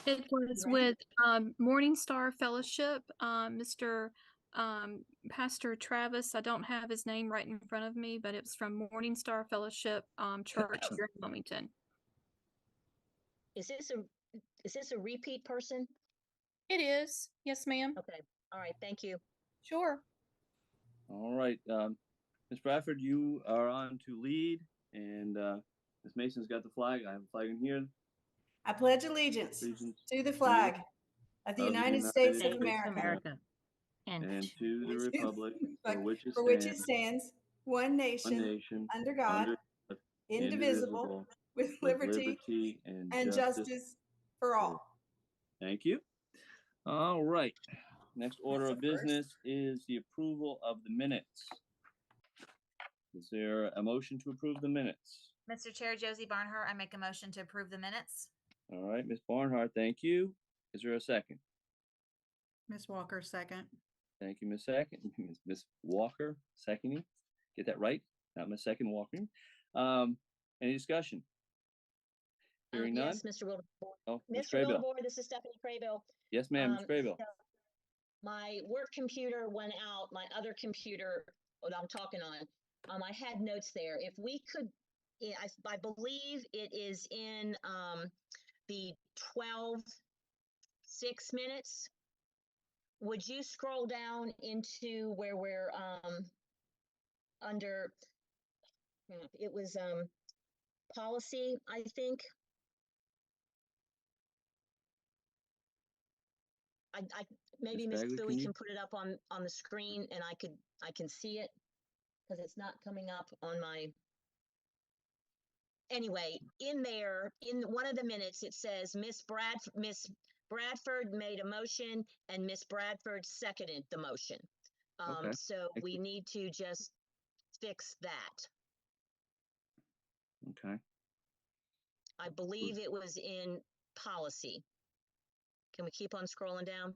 It was with Morning Star Fellowship, Mr. Pastor Travis. I don't have his name right in front of me, but it was from Morning Star Fellowship Church here in Wilmington. Is this a repeat person? It is. Yes, ma'am. Okay. All right. Thank you. Sure. All right. Ms. Bradford, you are on to lead, and Ms. Mason's got the flag. I have a flag in here. I pledge allegiance Allegiance to the flag of the United States of States America and to the republic for which it for which it stands, stands, one nation, under God, indivisible, with liberty and justice for all. Thank you. All right. Next order of business is the approval of the minutes. Is there a motion to approve the minutes? Mr. Chair, Josie Barnhart, I make a motion to approve the minutes. All right, Ms. Barnhart, thank you. Is there a second? Ms. Walker, second. Thank you, Ms. Second. Ms. Walker, seconding. Get that right? Not Ms. Second walking. Any discussion? Hearing none? Yes, Mr. Wildeboer. Oh, Ms. Mr. Craybill. Wildeboer, this is Stephanie Craybill. Yes, ma'am, Ms. Craybill. So my work computer went out. My other computer, what I'm talking on, I had notes there. If we could, I believe it is in the 12:06 minutes. Would you scroll down into where we're under, it was policy, I think. Maybe Ms. Ms. Bagley, Bowie can can put it up on the screen and I can see it because it's not coming up on my. Anyway, in there, in one of the minutes, it says Miss Bradford made a motion and Miss Bradford seconded the motion. Okay. So we need to just fix that. Okay. I believe it was in policy. Can we keep on scrolling down?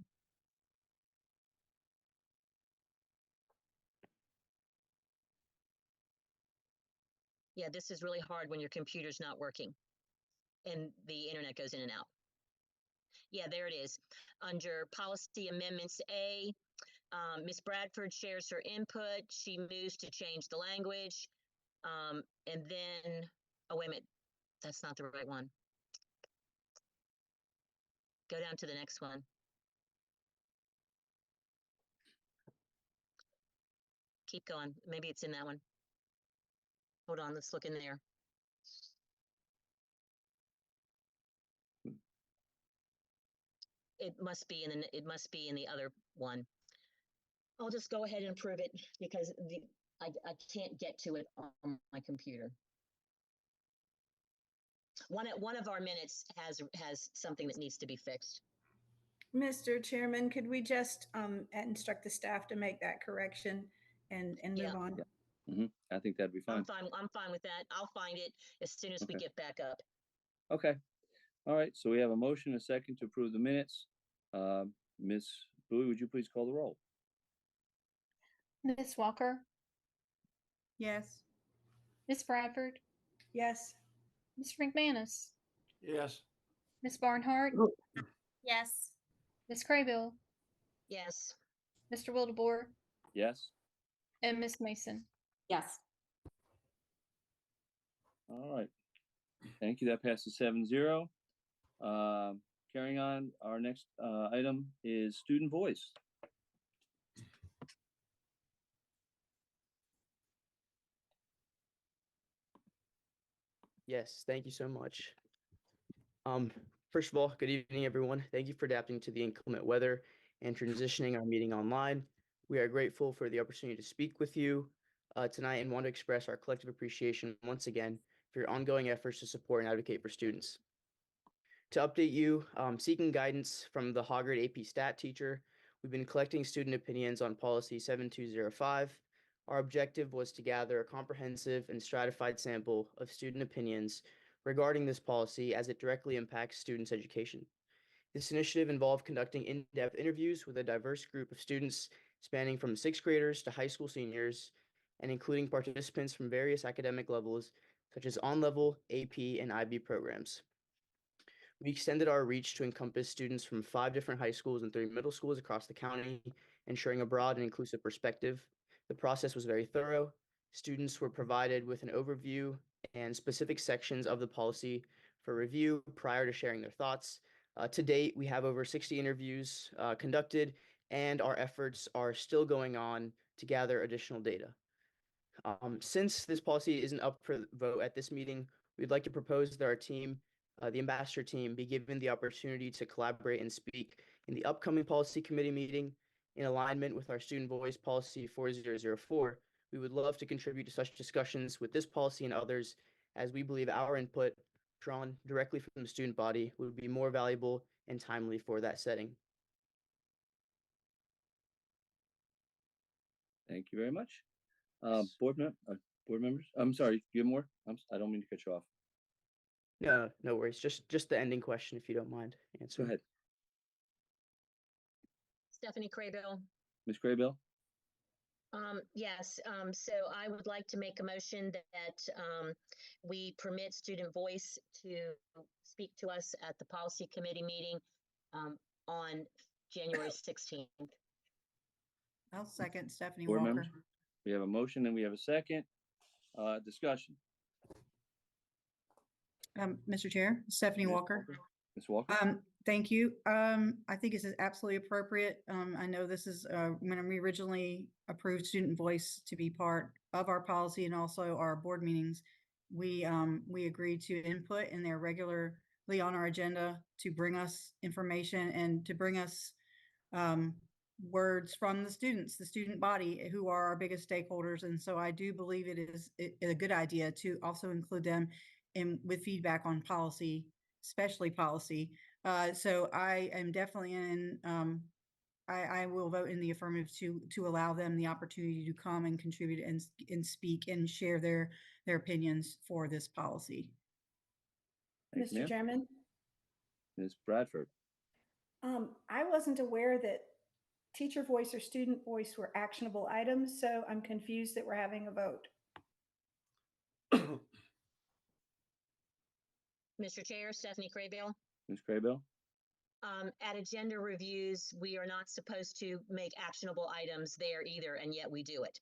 Yeah, this is really hard when your computer's not working and the internet goes in and out. Yeah, there it is. Under policy amendments A, Ms. Bradford shares her input. She moves to change the language. And then, oh, wait a minute. That's not the right one. Go down to the next one. Keep going. Maybe it's in that one. Hold on, let's look in there. It must be in the other one. I'll just go ahead and approve it because I can't get to it on my computer. One of our minutes has something that needs to be fixed. Mr. Chairman, could we just instruct the staff to make that correction and Yeah. move on? I think that'd be fine. I'm fine with that. I'll find it as soon as we Okay. get back up. Okay. All right. So we have a motion, and a second to approve the minutes. Ms. Bowie, would you please call the roll? Ms. Walker, Yes. Ms. Bradford, Yes. Mr. McManus, Yes. Ms. Barnhart, Yes. Ms. Craybill, Yes. Mr. Wildebohr, Yes. and Ms. Mason. Yes. All right. Thank you. That passes 7-0. Carrying on, our next item is student voice. Yes, thank you so much. First of all, good evening, everyone. Thank you for adapting to the inclement weather and transitioning our meeting online. We are grateful for the opportunity to speak with you tonight and want to express our collective appreciation once again for your ongoing efforts to support and advocate for students. To update you, seeking guidance from the Hoggard AP Stat teacher, we've been collecting student opinions on policy 7205. Our objective was to gather a comprehensive and stratified sample of student opinions regarding this policy as it directly impacts students' education. This initiative involved conducting in-depth interviews with a diverse group of students spanning from 6th graders to high school seniors, and including participants from various academic levels such as on-level, AP, and IB programs. We extended our reach to encompass students from 5 different high schools and 3 middle schools across the county, ensuring a broad and inclusive perspective. The process was very thorough. Students were provided with an overview and specific sections of the policy for review prior to sharing their thoughts. To date, we have over 60 interviews conducted, and our efforts are still going on to gather additional data. Since this policy isn't up for vote at this meeting, we'd like to propose that our team, the ambassador team, be given the opportunity to collaborate and speak in the upcoming policy committee meeting in alignment with our student voice policy 4004. We would love to contribute to such discussions with this policy and others, as we believe our input, drawn directly from the student body, would be more valuable and timely for that setting. Thank you very much. Board members. I'm sorry. You have more? I don't mean to cut you off. No worries. Just the ending question, if you don't mind Go answering. ahead, Stephanie Craybill. Ms. Craybill. Yes, so I would like to make a motion that we permit student voice to speak to us at the policy committee meeting on January 16th. I'll second Stephanie Board Walker. members. We have a motion and we have a second. Discussion. Mr. Chair, Stephanie Ms. Walker. Ms. Walker. Thank you. I think this is absolutely appropriate. I know this is when we originally approved student voice to be part of our policy and also our board meetings. We agreed to input, and they're regularly on our agenda to bring us information and to bring us words from the students, the student body, who are our biggest stakeholders. And so I do believe it is a good idea to also include them with feedback on policy, especially policy. So I am definitely I will vote in the affirmative to allow them the opportunity to come and contribute and speak and share their opinions for this policy. Thank you, Mr. ma'am. Chairman, Ms. Bradford. I wasn't aware that teacher voice or student voice were actionable items, so I'm confused that we're having a vote. Mr. Chair, Stephanie Craybill. Ms. Craybill. At agenda reviews, we are not supposed to make actionable items there either, and yet we do it.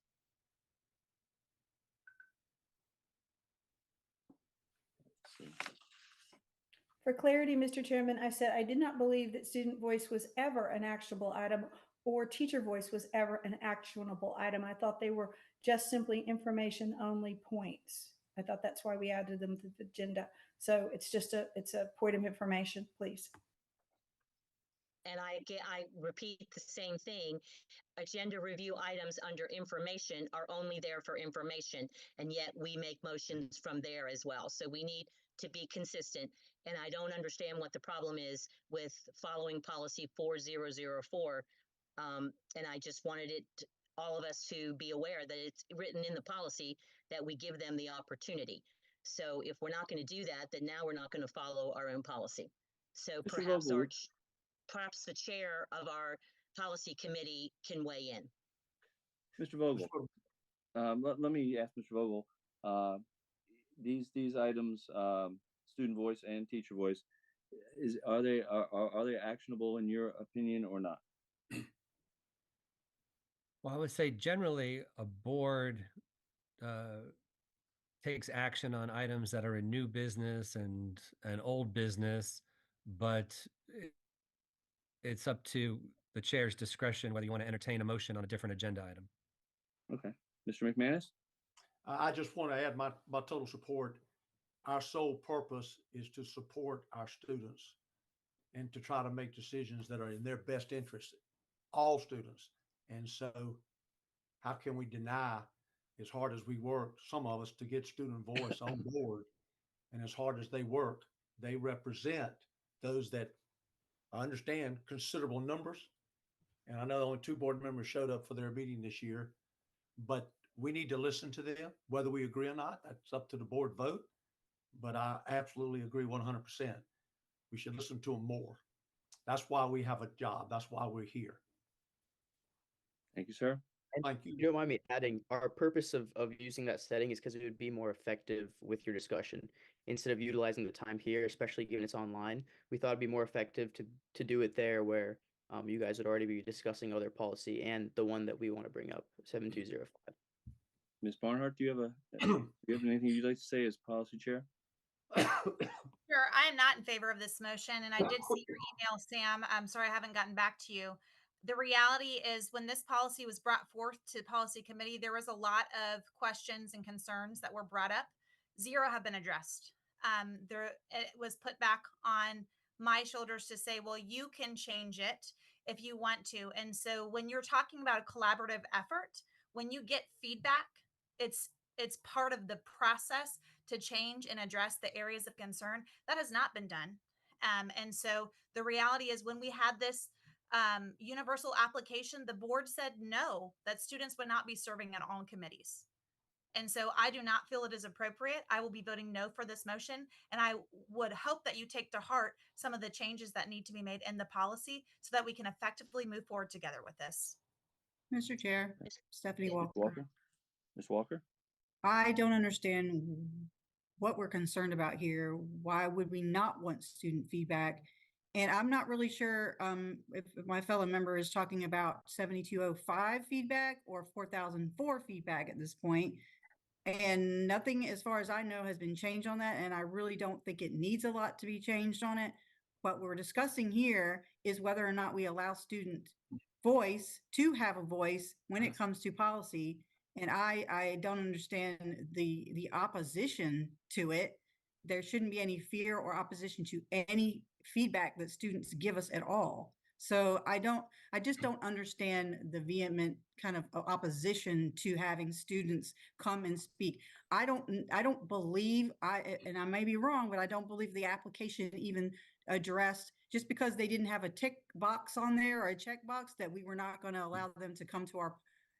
For clarity, Mr. Chairman, I said I did not believe that student voice was ever an actionable item or teacher voice was ever an actionable item. I thought they were just simply information only points. I thought that's why we added them to the agenda. So it's a point of information, please. And I repeat the same thing. Agenda review items under information are only there for information, and yet we make motions from there as well. So we need to be consistent. And I don't understand what the problem is with following policy 4004. And I just wanted all of us to be aware that it's written in the policy that we give them the opportunity. So if we're not going to do that, then now we're not going to follow our own policy. So perhaps the chair of our policy committee can weigh in. Mr. Vogel, let me ask Mr. Vogel, these items, student voice and teacher voice, are they actionable in your opinion or not? Well, I would say generally a board takes action on items that are in new business and old business, but it's up to the chair's discretion whether you want to entertain a motion on a different agenda item. Okay. Mr. McManus? I just want to add my total support. Our sole purpose is to support our students and to try to make decisions that are in their best interest, all students. And so how can we deny, as hard as we work, some of us, to get student voice on board, and as hard as they work, they represent those that I understand considerable numbers. And I know only 2 board members showed up for their meeting this year, but we need to listen to them, whether we agree or not. That's up to the board vote. But I absolutely agree 100%. We should listen to them more. That's why we have a job. That's why we're here. Thank you, sir. And Thank you. you don't mind me adding, our purpose of using that setting is because it would be more effective with your discussion. Instead of utilizing the time here, especially given it's online, we thought it'd be more effective to do it there where you guys would already be discussing other policy and the one that we want to bring up, 7205. Ms. Barnhart, do you have anything you'd like to say as policy chair? Sure. I am not in favor of this motion, and I did see your email, Sam. I'm sorry I haven't gotten back to you. The reality is when this policy was brought forth to policy committee, there was a lot of questions and concerns that were brought up. 0 have been addressed. It was put back on my shoulders to say, well, you can change it if you want to. And so when you're talking about a collaborative effort, when you get feedback, it's part of the process to change and address the areas of concern. That has not been done. And so the reality is when we had this universal application, the board said no, that students would not be serving on all committees. And so I do not feel it is appropriate. I will be voting no for this motion. And I would hope that you take to heart some of the changes that need to be made in the policy so that we can effectively move forward together with this. Mr. Chair, Stephanie Walker. Ms. Walker? I don't understand what we're concerned about here. Why would we not want student feedback? And I'm not really sure if my fellow member is talking about 7205 feedback or 4004 feedback at this point. And nothing, as far as I know, has been changed on that. And I really don't think it needs a lot to be changed on it. What we're discussing here is whether or not we allow student voice to have a voice when it comes to policy. And I don't understand the opposition to it. There shouldn't be any fear or opposition to any feedback that students give us at all. So I just don't understand the vehement kind of opposition to having students come and speak. I don't believe, and I may be wrong, but I don't believe the application even addressed, just because they didn't have a tick box on there or a check box, that we were not going to allow them to come to our,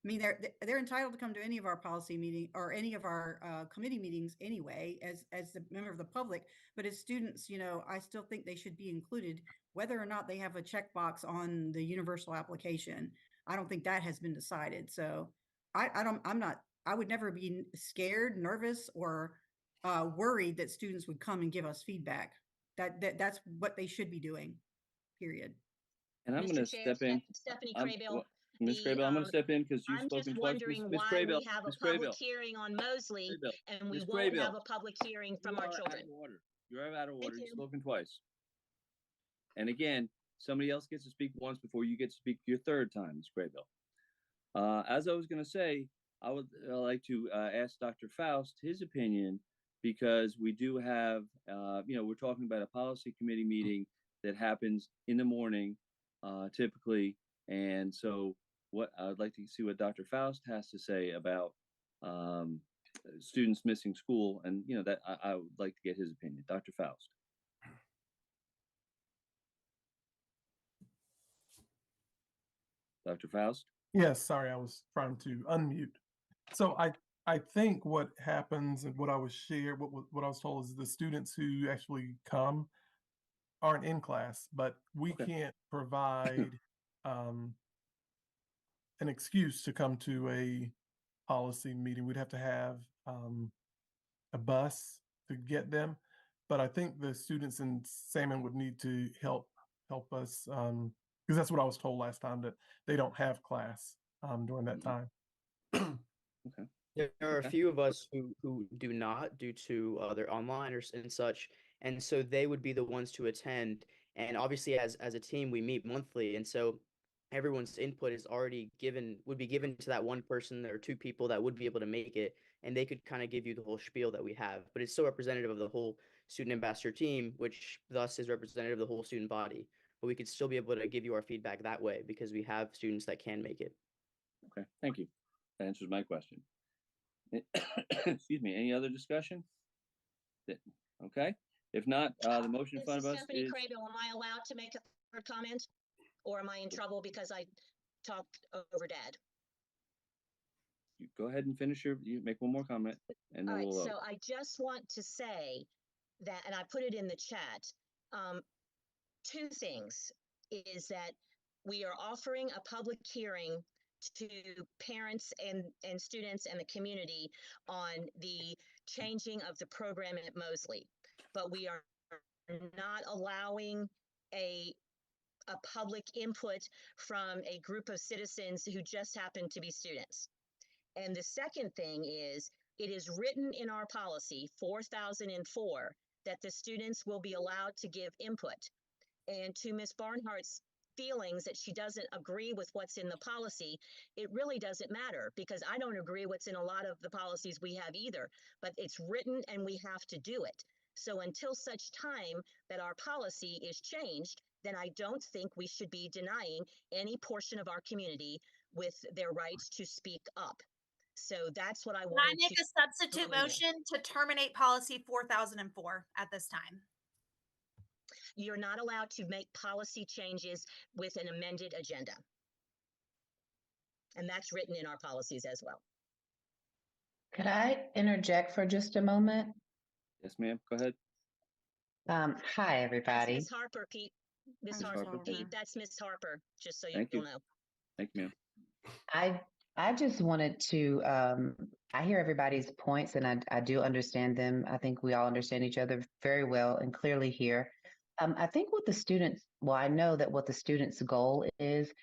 I mean, they're entitled to come to any of our policy meeting or any of our committee meetings anyway, as the member of the public. But as students, I still think they should be included, whether or not they have a checkbox on the universal application. I don't think that has been decided. So I would never be scared, nervous, or worried that students would come and give us feedback. That's what they should be doing, period. And I'm going to step in. Stephanie Craybill. Ms. Craybill, I'm going to step in because you've spoken I'm just twice. wondering Ms. why Craybill, we have a Ms. public Craybill. hearing on Mosley and we Ms. won't Craybill. have a public hearing from our children. You're out of order. you. You've spoken twice. And again, somebody else gets to speak once before you get to speak your third time, Ms. Graybill. As I was going to say, I would like to ask Dr. Faust his opinion, because we do have, we're talking about a policy committee meeting that happens in the morning, typically. And so what I'd like to see what Dr. Faust has to say about students missing school. And, that I would like to get his opinion. Dr. Faust. Dr. Faust? Yes, sorry, I was trying to unmute. So I think what happens and what I was shared, what I was told is the students who actually come aren't in class, but we can't provide an excuse to come to a policy meeting. We'd have to have a bus to get them. But I think the students in Salmon would need to help us, because that's what I was told last time, that they don't have class during that time. Okay. There are a few of us who do not, due to they're online and such, and so they would be the ones to attend. And obviously, as a team, we meet monthly, and so everyone's input is already would be given to that one person or two people that would be able to make it, and they could kind of give you the whole spiel that we have. But it's still representative of the whole student ambassador team, which thus is representative of the whole student body. But we could still be able to give you our feedback that way because we have students that can make it. Okay, thank you. That answers my question. Excuse me. Any other discussion? Okay. If not, the motion in front of us Stephanie is. Crable, am I allowed to make a third comment? Or am I in trouble because I talked over Dad? You go ahead and finish you make one more comment, and then All right, we'll. so I just want to say that, and I put it in the chat, two things is that we are offering a public hearing to parents and students and the community on the changing of the program at Mosley, but we are not allowing a public input from a group of citizens who just happen to be students. And the second thing is, it is written in our policy 4004 that the students will be allowed to give input. And to Ms. Barnhart's feelings that she doesn't agree with what's in the policy, it really doesn't matter, because I don't agree what's in a lot of the policies we have either, but it's written and we have to do it. So until such time that our policy is changed, then I don't think we should be denying any portion of our community with their rights to speak up. So that's what I want. Can I make a substitute motion to terminate policy 4004 at this time? You're not allowed to make policy changes with an amended agenda. And that's written in our policies as well. Could I interject for just a moment? Yes, ma'am. Go ahead. Hi, everybody. Miss Harper, Pete. Miss Harper, Pete. That's Miss Harper, just so you'll know. Thank you, ma'am. I just wanted to, I hear everybody's points and I do understand them. I think we all understand each other very well and clearly here. I think what the students, well, I know that what the students' goal is,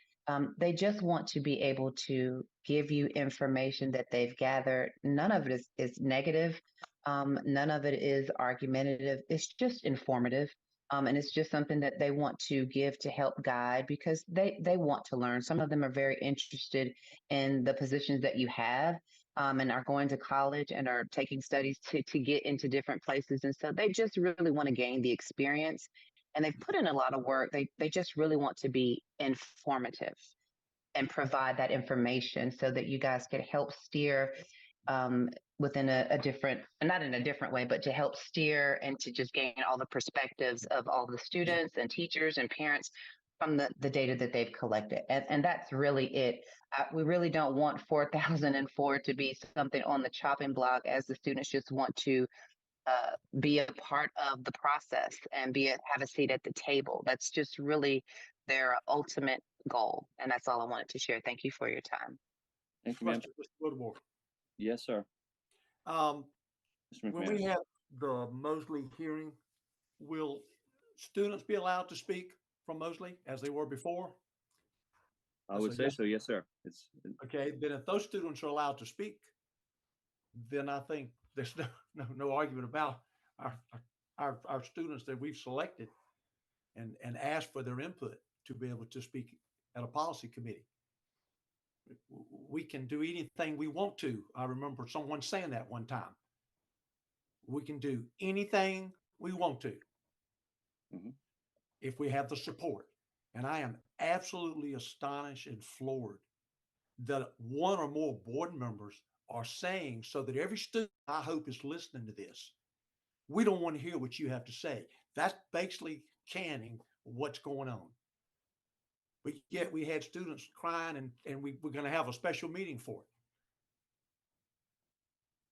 they just want to be able to give you information that they've gathered. None of it is negative. None of it is argumentative. It's just informative. And it's just something that they want to give to help guide because they want to learn. Some of them are very interested in the positions that you have and are going to college and are taking studies to get into different places. And so they just really want to gain the experience and they've put in a lot of work. They just really want to be informative and provide that information so that you guys can help steer within a different, not in a different way, but to help steer and to just gain all the perspectives of all the students and teachers and parents from the data that they've collected. And that's really it. We really don't want 4004 to be something on the chopping block as the students just want to be a part of the process and have a seat at the table. That's just really their ultimate goal. And that's all I wanted to share. Thank you for your time. Thank you, ma'am. Yes, sir. When we have the Mosley hearing, will students be allowed to speak from Mosley as they were before? I would say so. Yes, sir. Okay. Then if those students are allowed to speak, then I think there's no argument about our our students that we've selected and asked for their input to be able to speak at a policy committee. We can do anything we want to. I remember someone saying that one time. We can do anything we want to if we have the support. And I am absolutely astonished and floored that one or more board members are saying, so that every student, I hope, is listening to this. We don't want to hear what you have to say. That's basically canning what's going on. But yet we had students crying and we're going to have a special meeting for it.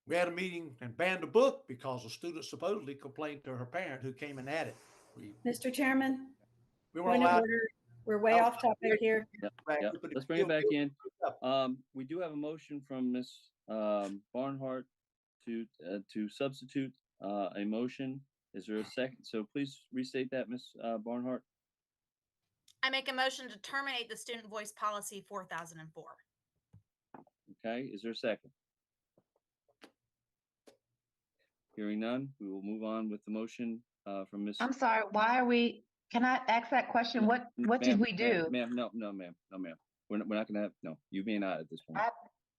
We had a meeting and banned a book because a student supposedly complained to her parent who came and had it. Mr. Chairman, We weren't point of allowed. order. We're way off topic here. Yep. Let's bring it back in. We do have a motion from Ms. Barnhart to substitute a motion. Is there a second? So please restate that, Ms. Barnhart. I make a motion to terminate the student voice policy 4004. Okay, is there a second? Hearing none, we will move on with the motion from Ms. I'm sorry, why are we, can I ask that question? What did we do? Ma'am, no, ma'am. We're not gonna have, no, you may not at this point.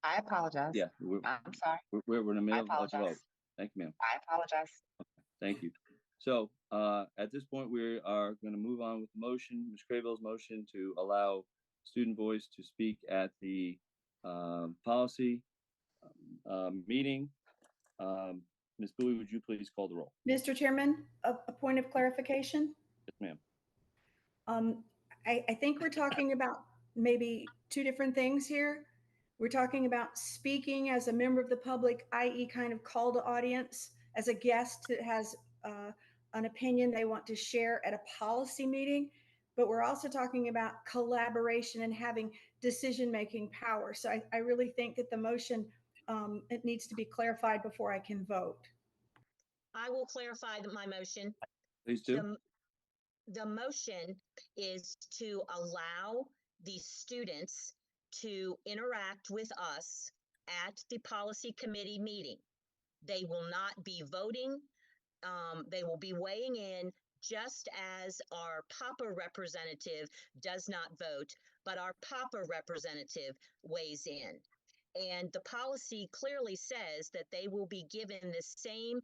I apologize. Yeah, I'm sorry. we're in the I middle of the vote. apologize. Thank you, ma'am. I apologize. Thank you. So at this point, we are going to move on with the motion, Ms. Crayville's motion to allow student voice to speak at the policy meeting. Ms. Bowie, would you please call the roll? Mr. Chairman, a point of clarification. Yes, ma'am. I think we're talking about maybe two different things here. We're talking about speaking as a member of the public, i.e. kind of call to audience, as a guest that has an opinion they want to share at a policy meeting. But we're also talking about collaboration and having decision-making power. So I really think that the motion, it needs to be clarified before I can vote. I will clarify my motion. Please do. The motion is to allow the students to interact with us at the policy committee meeting. They will not be voting. They will be weighing in, just as our PAPA representative does not vote, but our PAPA representative weighs in. And the policy clearly says that they will be given the same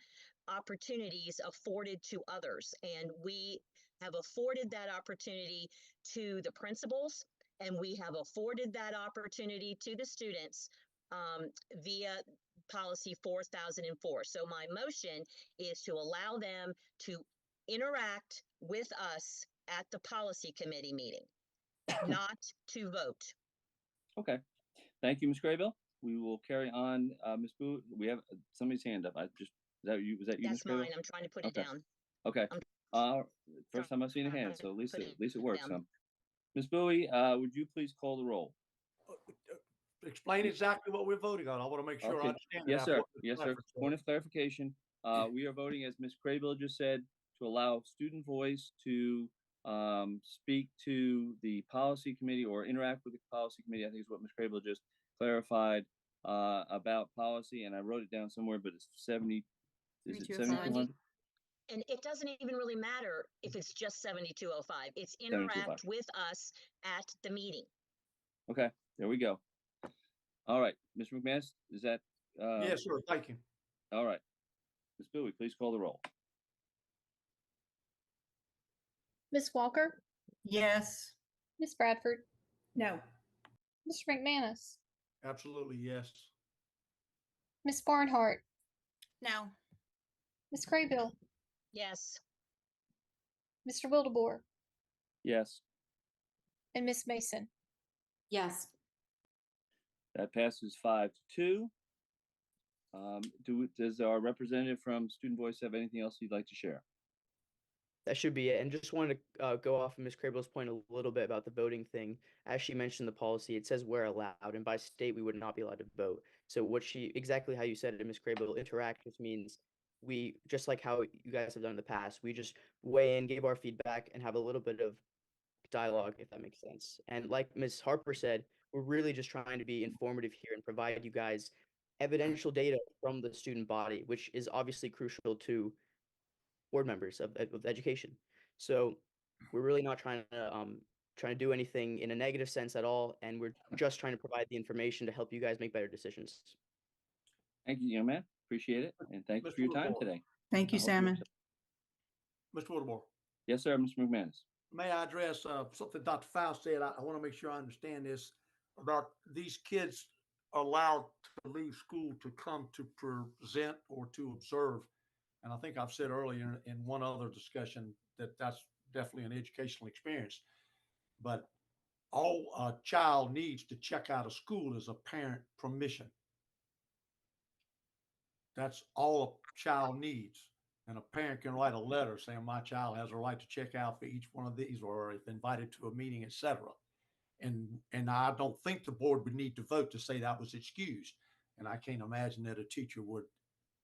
opportunities afforded to others. And we have afforded that opportunity to the principals, and we have afforded that opportunity to the students via policy 4004. So my motion is to allow them to interact with us at the policy committee meeting, not to vote. Okay. Thank you, Ms. Craybill. We will carry on. Ms. Boo, we have somebody's hand up. is that you, That's Ms. Craybill? mine. I'm trying to put it down. Okay. First time I've seen a hand, so at least it works. Ms. Bowie, would you please call the roll? Explain exactly what we're voting on. I want to make sure I understand. Yes, sir. Yes, sir. Point of clarification. We are voting, as Ms. Craybill just said, to allow student voice to speak to the policy committee or interact with the policy committee. I think is what Ms. Craybill just clarified about policy, and I wrote it down somewhere, but it's 70. Is it 7200? And it doesn't even really matter if it's just 7205. It's interact with us at the meeting. Okay, there we go. All right, Mr. McManus, is that? Yes, sir. Thank you. All right. Ms. Bowie, please call the roll. Ms. Walker, Yes. Ms. Bradford, No. Mr. McManus, Absolutely, yes. Ms. Barnhart, No. Ms. Craybill, Yes. Mr. Wildebohr, Yes, and Ms. Mason. Yes. that passes 5-2. Does our representative from Student Voice have anything else you'd like to share? That should be it. And just wanted to go off of Ms. Crable's point a little bit about the voting thing. As she mentioned the policy, it says we're allowed, and by state we would not be allowed to vote. So exactly how you said it, Ms. Crable, interact just means we, just like how you guys have done in the past, we just weigh in, give our feedback, and have a little bit of dialogue, if that makes sense. And like Ms. Harper said, we're really just trying to be informative here and provide you guys evidential data from the student body, which is obviously crucial to board members of education. So we're really not trying to do anything in a negative sense at all, and we're just trying to provide the information to help you guys make better decisions. Thank you, young man. Appreciate it, and thank you Mr. for your time Woodward. today. Thank you, I hope you Salmon. Mr. Watermore, Yes, sir, Mr. McManus. may I address something Dr. Faust said? I want to make sure I understand this about these kids are allowed to leave school to come to present or to observe. And I think I've said earlier in one other discussion that that's definitely an educational experience. But all a child needs to check out of school is a parent permission. That's all a child needs. And a parent can write a letter saying my child has a right to check out for each one of these, or if invited to a meeting, etc. And I don't think the board would need to vote to say that was excused. And I can't imagine that a teacher would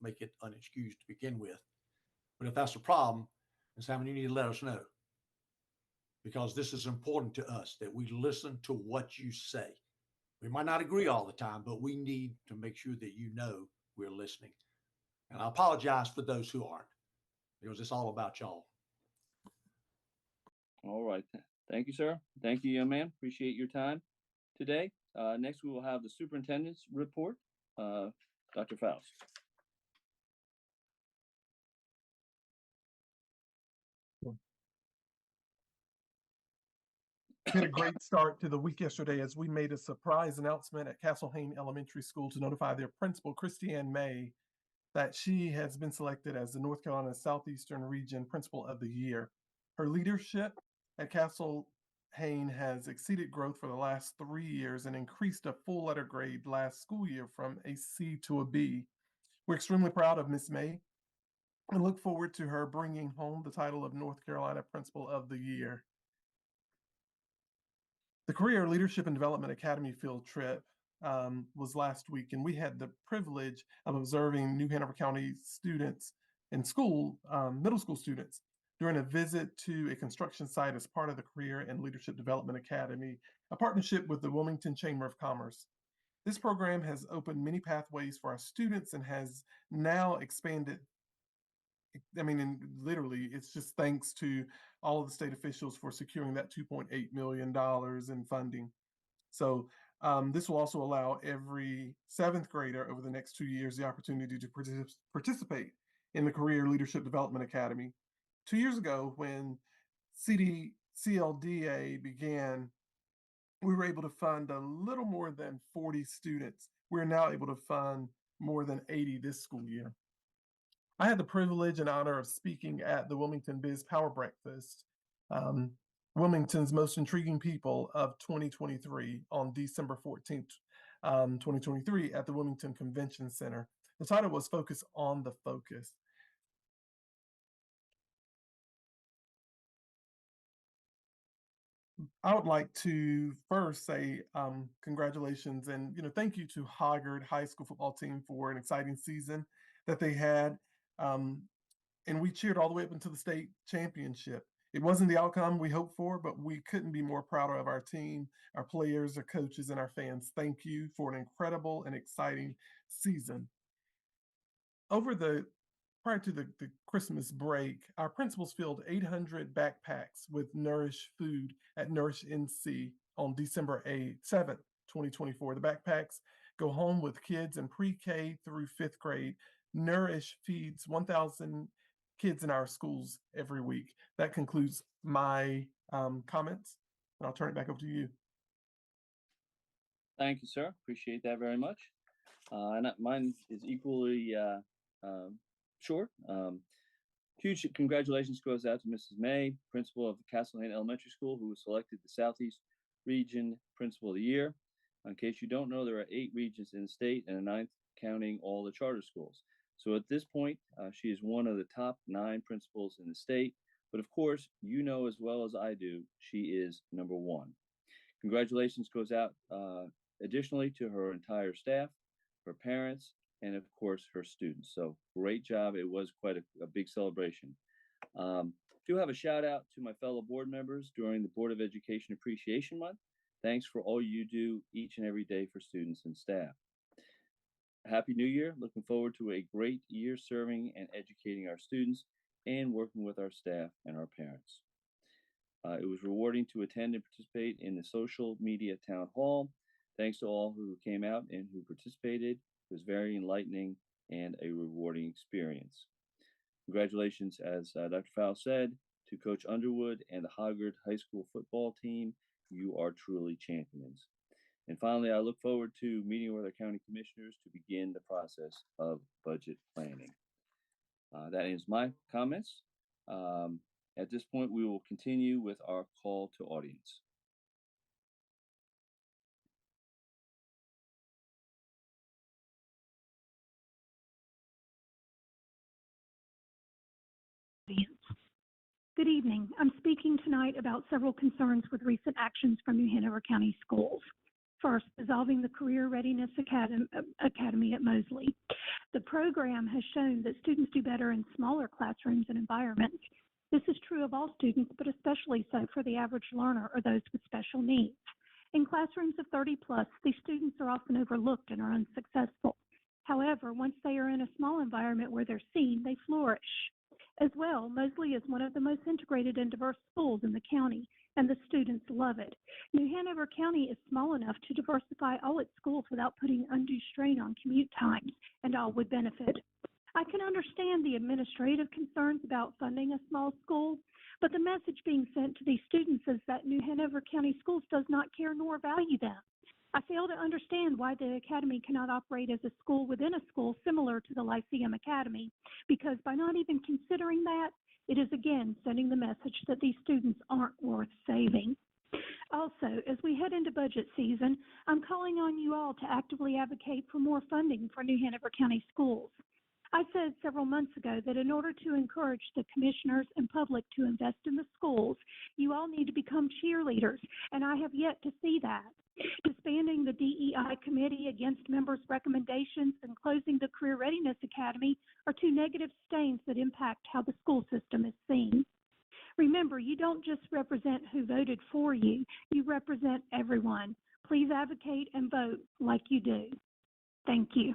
make it unexcused to begin with. But if that's a problem, then Simon, you need to let us know. Because this is important to us, that we listen to what you say. We might not agree all the time, but we need to make sure that you know we're listening. And I apologize for those who aren't, because it's all about y'all. All right. Thank you, sir. Thank you, young man. Appreciate your time today. Next, we will have the superintendent's report. Dr. Faust. We had a great start to the week yesterday as we made a surprise announcement at Castle Hayne Elementary School to notify their principal, Christiane May, that she has been selected as the North Carolina Southeastern Region Principal of the Year. Her leadership at Castle Hayne has exceeded growth for the last 3 years and increased a full letter grade last school year from a C to a B. We're extremely proud of Ms. May and look forward to her bringing home the title of North Carolina Principal of the Year. The Career Leadership and Development Academy field trip was last week, and we had the privilege of observing New Hanover County students in school, middle school students, during a visit to a construction site as part of the Career and Leadership Development Academy, a partnership with the Wilmington Chamber of Commerce. This program has opened many pathways for our students and has now expanded. I mean, and literally, it's just thanks to all of the state officials for securing that $2.8 million in funding. So this will also allow every 7th grader over the next 2 years the opportunity to participate in the Career Leadership Development Academy. 2 years ago, when CLDA began, we were able to fund a little more than 40 students. We're now able to fund more than 80 this school year. I had the privilege and honor of speaking at the Wilmington Biz Power Breakfast, Wilmington's most intriguing people of 2023 on December 14th, 2023 at the Wilmington Convention Center. The title was Focus on the Focus. I would like to first say congratulations and thank you to Hoggard High School football team for an exciting season that they had. And we cheered all the way up into the state championship. It wasn't the outcome we hoped for, but we couldn't be more proud of our team, our players, our coaches, and our fans. Thank you for an incredible and exciting season. Prior to the Christmas break, our principals filled 800 backpacks with Nourish food at Nourish NC on December 7th, 2024. The backpacks go home with kids in pre-K through 5th grade. Nourish feeds 1,000 kids in our schools every week. That concludes my comments, and I'll turn it back over to you. Thank you, sir. Appreciate that very much. And mine is equally short. Huge congratulations goes out to Mrs. May, principal of the Castle Hayne Elementary School, who was selected the Southeast Region Principal of the Year. In case you don't know, there are 8 regions in the state and a 9th counting all the charter schools. So at this point, she is one of the top 9 principals in the state. But of course, you know as well as I do, she is number 1. Congratulations goes out additionally to her entire staff, her parents, and of course, her students. So great job. It was quite a big celebration. Do have a shout out to my fellow board members during the Board of Education Appreciation Month. Thanks for all you do each and every day for students and staff. Happy New Year. Looking forward to a great year serving and educating our students and working with our staff and our parents. It was rewarding to attend and participate in the social media town hall. Thanks to all who came out and who participated. It was very enlightening and a rewarding experience. Congratulations, as Dr. Fowle said, to Coach Underwood and the Hoggard High School football team. You are truly champions. And finally, I look forward to meeting with our county commissioners to begin the process of budget planning. That ends my comments. At this point, we will continue with our call to audience. Good evening. I'm speaking tonight about several concerns with recent actions from New Hanover County Schools. First, dissolving the Career Readiness Academy at Mosley. The program has shown that students do better in smaller classrooms and environments. This is true of all students, but especially so for the average learner or those with special needs. In classrooms of 30 plus, these students are often overlooked and are unsuccessful. However, once they are in a small environment where they're seen, they flourish. As well, Mosley is one of the most integrated and diverse schools in the county, and the students love it. New Hanover County is small enough to diversify all its schools without putting undue strain on commute times, and all would benefit. I can understand the administrative concerns about funding a small school, but the message being sent to these students is that New Hanover County Schools does not care nor value them. I fail to understand why the Academy cannot operate as a school within a school similar to the Lyceum Academy, because by not even considering that, it is again sending the message that these students aren't worth saving. Also, as we head into budget season, I'm calling on you all to actively advocate for more funding for New Hanover County Schools. I said several months ago that in order to encourage the commissioners and public to invest in the schools, you all need to become cheerleaders, and I have yet to see that. Disbanding the DEI committee against members' recommendations and closing the Career Readiness Academy are two negative stains that impact how the school system is seen. Remember, you don't just represent who voted for you, you represent everyone. Please advocate and vote like you do. Thank you.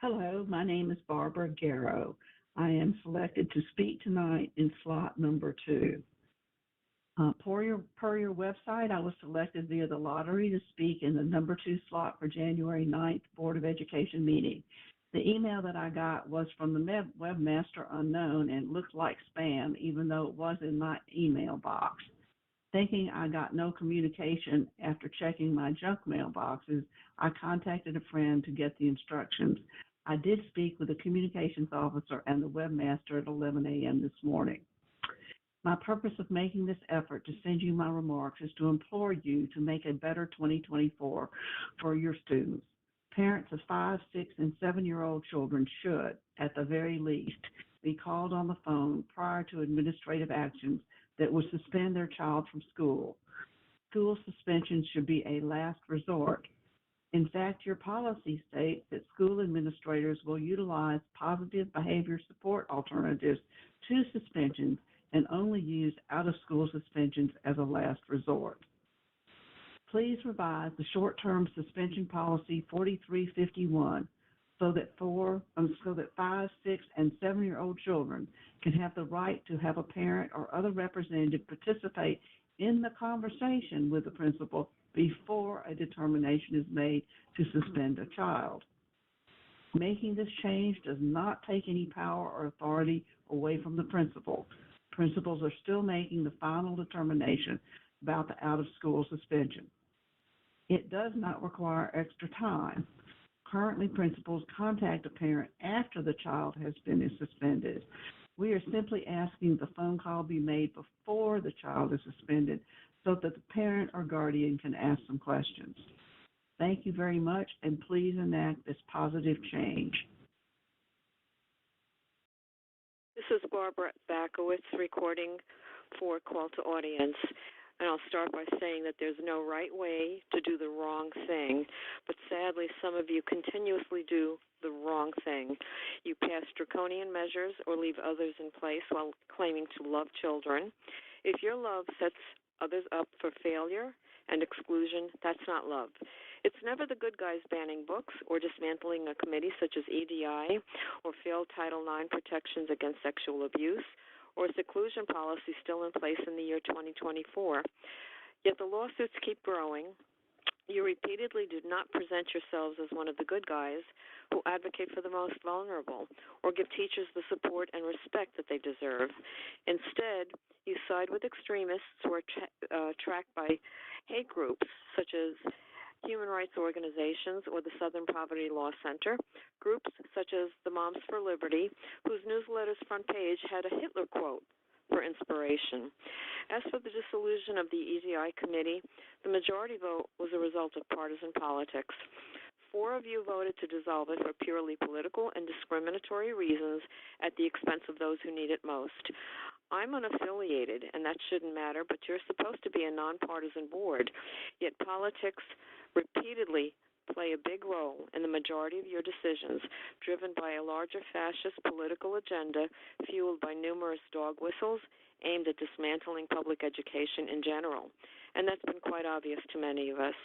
Hello, my name is Barbara Garrow. I am selected to speak tonight in slot number 2. Per your website, I was selected via the lottery to speak in the number 2 slot for January 9th Board of Education meeting. The email that I got was from the webmaster unknown and looked like spam, even though it was in my email box. Thinking I got no communication after checking my junk mailboxes, I contacted a friend to get the instructions. I did speak with the communications officer and the webmaster at 11 a.m. this morning. My purpose of making this effort to send you my remarks is to implore you to make a better 2024 for your students. Parents of 5, 6, and 7-year-old children should, at the very least, be called on the phone prior to administrative actions that would suspend their child from school. School suspension should be a last resort. In fact, your policy states that school administrators will utilize positive behavior support alternatives to suspensions and only use out-of-school suspensions as a last resort. Please revise the short-term suspension policy 4351 so that 5, 6, and 7-year-old children can have the right to have a parent or other representative participate in the conversation with the principal before a determination is made to suspend a child. Making this change does not take any power or authority away from the principal. Principals are still making the final determination about the out-of-school suspension. It does not require extra time. Currently, principals contact a parent after the child has been suspended. We are simply asking the phone call be made before the child is suspended so that the parent or guardian can ask some questions. Thank you very much, and please enact this positive change. This is Barbara Bakowitz recording for Call to Audience. And I'll start by saying that there's no right way to do the wrong thing, but sadly some of you continuously do the wrong thing. You pass draconian measures or leave others in place while claiming to love children. If your love sets others up for failure and exclusion, that's not love. It's never the good guys banning books or dismantling a committee such as EDI or failed Title IX protections against sexual abuse or a seclusion policy still in place in the year 2024. Yet the lawsuits keep growing. You repeatedly do not present yourselves as one of the good guys who advocate for the most vulnerable or give teachers the support and respect that they deserve. Instead, you side with extremists who are tracked by hate groups such as human rights organizations or the Southern Poverty Law Center, groups such as the Moms for Liberty, whose newsletter's front page had a Hitler quote for inspiration. As for the dissolution of the EDI committee, the majority vote was a result of partisan politics. 4 of you voted to dissolve it for purely political and discriminatory reasons at the expense of those who need it most. I'm unaffiliated, and that shouldn't matter, but you're supposed to be a nonpartisan board, yet politics repeatedly play a big role in the majority of your decisions, driven by a larger fascist political agenda fueled by numerous dog whistles aimed at dismantling public education in general. And that's been quite obvious to many of us.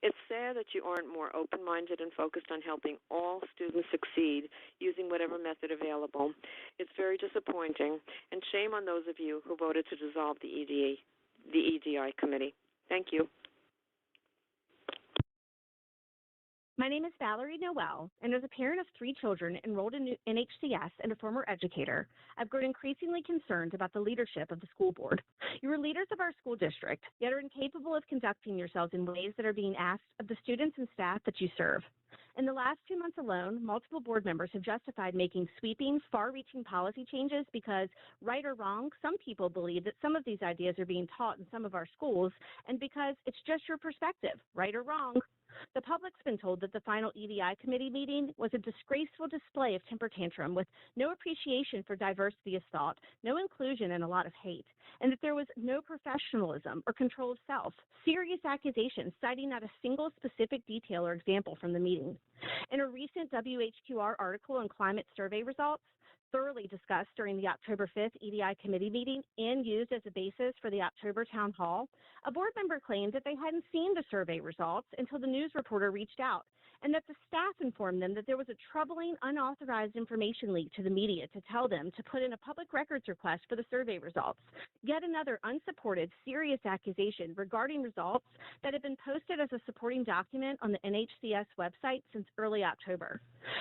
It's sad that you aren't more open-minded and focused on helping all students succeed using whatever method available. It's very disappointing, and shame on those of you who voted to dissolve the EDI committee. Thank you. My name is Valerie Noel, and as a parent of 3 children enrolled in NHCS and a former educator, I've grown increasingly concerned about the leadership of the school board. You are leaders of our school district, yet are incapable of conducting yourselves in ways that are being asked of the students and staff that you serve. In the last 2 months alone, multiple board members have justified making sweeping, far-reaching policy changes because, right or wrong, some people believe that some of these ideas are being taught in some of our schools, and because it's just your perspective, right or wrong. The public's been told that the final EDI committee meeting was a disgraceful display of temper tantrum with no appreciation for diversity of thought, no inclusion, and a lot of hate, and that there was no professionalism or control of self, serious accusations citing not a single specific detail or example from the meeting. In a recent WHQR article on climate survey results, thoroughly discussed during the October 5th EDI committee meeting and used as a basis for the October town hall, a board member claimed that they hadn't seen the survey results until the news reporter reached out, and that the staff informed them that there was a troubling, unauthorized information leak to the media to tell them to put in a public records request for the survey results. Yet another unsupported, serious accusation regarding results that had been posted as a supporting document on the NHCS website since early October.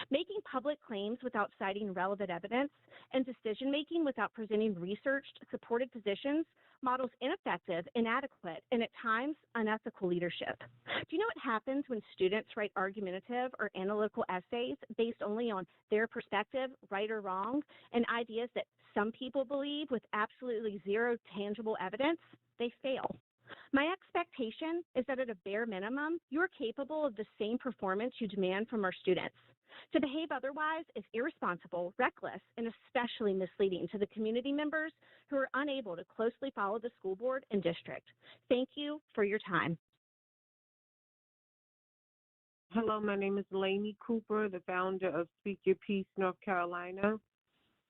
Making public claims without citing relevant evidence and decision-making without presenting researched, supported positions models ineffective, inadequate, and at times unethical leadership. Do you know what happens when students write argumentative or analytical essays based only on their perspective, right or wrong, and ideas that some people believe with absolutely zero tangible evidence? They fail. My expectation is that at a bare minimum, you're capable of the same performance you demand from our students. To behave otherwise is irresponsible, reckless, and especially misleading to the community members who are unable to closely follow the school board and district. Thank you for your time. Hello, my name is Lainey Cooper, the founder of Speak Your Peace, North Carolina.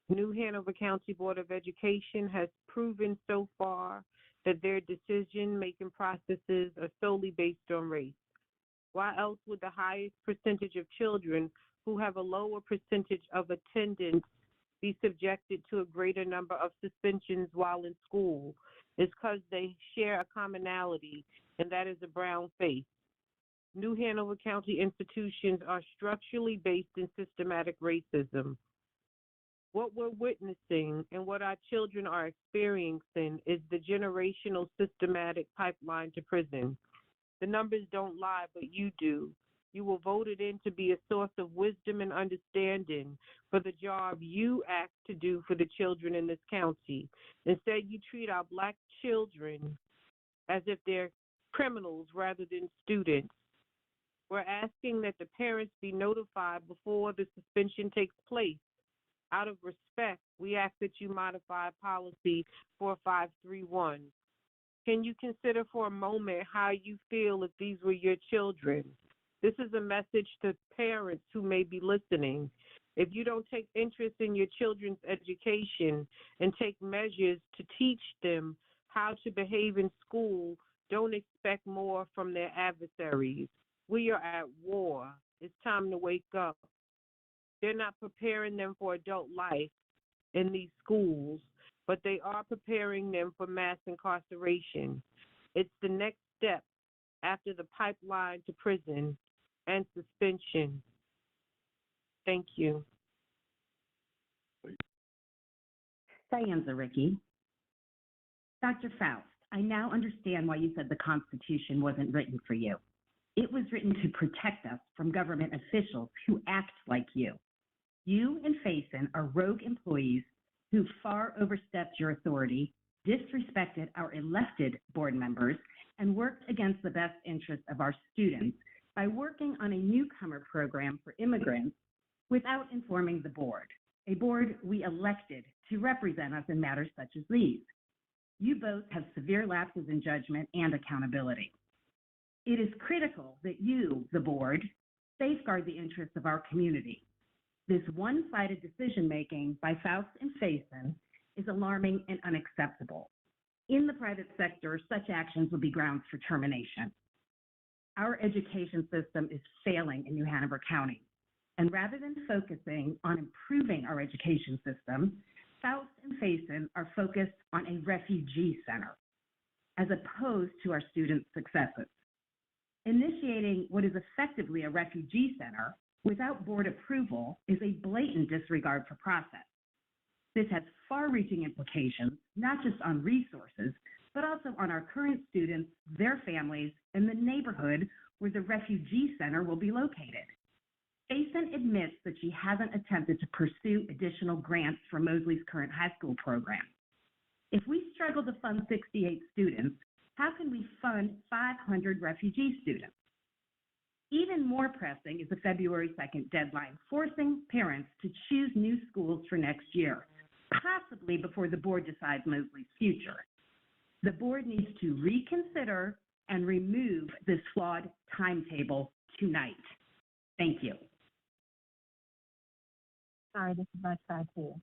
New Hanover County Board of Education has proven so far that their decision-making processes are solely based on race. Why else would the highest percentage of children who have a lower percentage of attendance be subjected to a greater number of suspensions while in school? It's because they share a commonality, and that is a brown face. New Hanover County institutions are structurally based in systematic racism. What we're witnessing and what our children are experiencing is the generational systematic pipeline to prison. The numbers don't lie, but you do. You were voted in to be a source of wisdom and understanding for the job you asked to do for the children in this county. Instead, you treat our Black children as if they're criminals rather than students. We're asking that the parents be notified before the suspension takes place. Out of respect, we ask that you modify policy 4531. Can you consider for a moment how you feel if these were your children? This is a message to parents who may be listening. If you don't take interest in your children's education and take measures to teach them how to behave in school, don't expect more from their adversaries. We are at war. It's time to wake up. They're not preparing them for adult life in these schools, but they are preparing them for mass incarceration. It's the next step after the pipeline to prison and suspension. Thank you. Diane Zaricki. Dr. Faust, I now understand why you said the Constitution wasn't written for you. It was written to protect us from government officials who act like you. You and Faison are rogue employees who far overstepped your authority, disrespected our elected board members, and worked against the best interests of our students by working on a newcomer program for immigrants without informing the board, a board we elected to represent us in matters such as these. You both have severe lapses in judgment and accountability. It is critical that you, the board, safeguard the interests of our community. This one-sided decision-making by Faust and Faison is alarming and unacceptable. In the private sector, such actions would be grounds for termination. Our education system is failing in New Hanover County, and rather than focusing on improving our education system, Faust and Faison are focused on a refugee center, as opposed to our students' successes. Initiating what is effectively a refugee center without board approval is a blatant disregard for process. This has far-reaching implications, not just on resources, but also on our current students, their families, and the neighborhood where the refugee center will be located. Faison admits that she hasn't attempted to pursue additional grants for Mosley's current high school program. If we struggle to fund 68 students, how can we fund 500 refugee students? Even more pressing is the February 2nd deadline, forcing parents to choose new schools for next year, possibly before the board decides Mosley's future. The board needs to reconsider and remove this flawed timetable tonight. Thank you. Hi, this is my son too.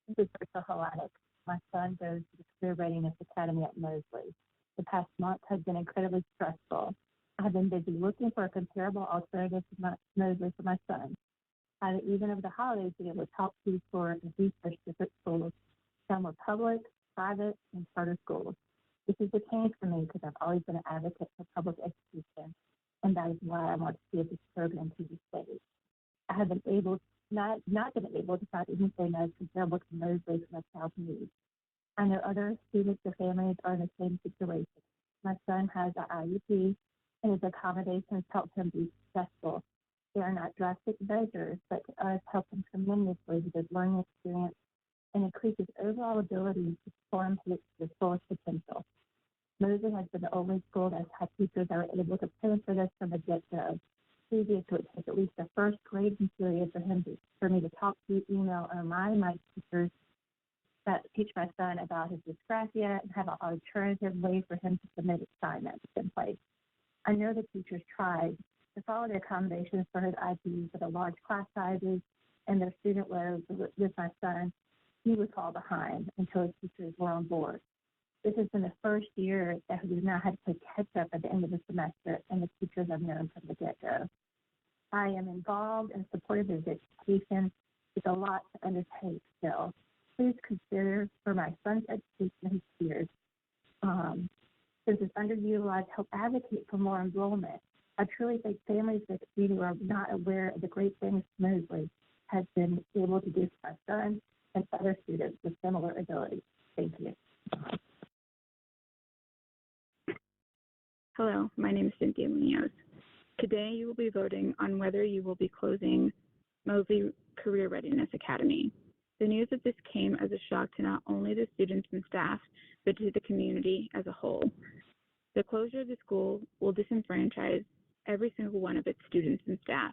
This is Rachel Halatic. My son goes to the Career Readiness Academy at Mosley. The past month has been incredibly stressful. I have been busy looking for a comparable alternative to Mosley for my son. I have even over the holidays been able to talk to for and research different schools. Some were public, private, and charter schools. This is a change for me because I've always been an advocate for public education, and that is why I want to see this program to be stayed. I have been able, not been able to find anything that is comparable to Mosley for my child's needs. I know other students or families are in the same situation. My son has an IEP, and his accommodations help him be successful. They are not drastic measures, but to us help him tremendously with his learning experience and increase his overall ability to perform to his fullest potential. Mosley has been the only school that has had teachers that are able to plan for this from the get-go. Previously, it would take at least the first grading period for me to talk to, email, or remind my teachers that teach my son about his dysgraphia and have an alternative way for him to submit assignments in place. I know the teachers tried to follow the accommodations for his IPs for the large class sizes and their student loads with my son. He would fall behind until his teachers were on board. This has been the first year that we've now had to play catch up at the end of the semester, and the teachers I've known from the get-go. I am involved and supportive of education. It's a lot to undertake still. Please consider for my son's education and his peers. Since it's underutilized, help advocate for more enrollment. I truly think families in the community who are not aware of the great things Mosley has been able to do for my son and other students with similar abilities. Thank you. Hello, my name is Cynthia Munoz. Today you will be voting on whether you will be closing Mosley Career Readiness Academy. The news of this came as a shock to not only the students and staff, but to the community as a whole. The closure of the school will disenfranchise every single one of its students and staff.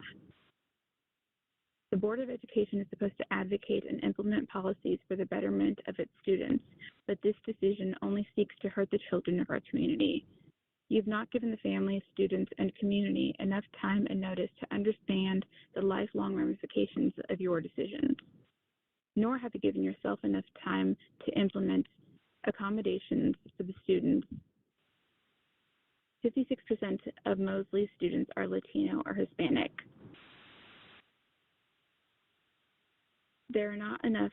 The Board of Education is supposed to advocate and implement policies for the betterment of its students, but this decision only seeks to hurt the children of our community. You've not given the families, students, and community enough time and notice to understand the lifelong ramifications of your decisions, nor have you given yourself enough time to implement accommodations for the students 56% of Mosley students are Latino or Hispanic. There are not enough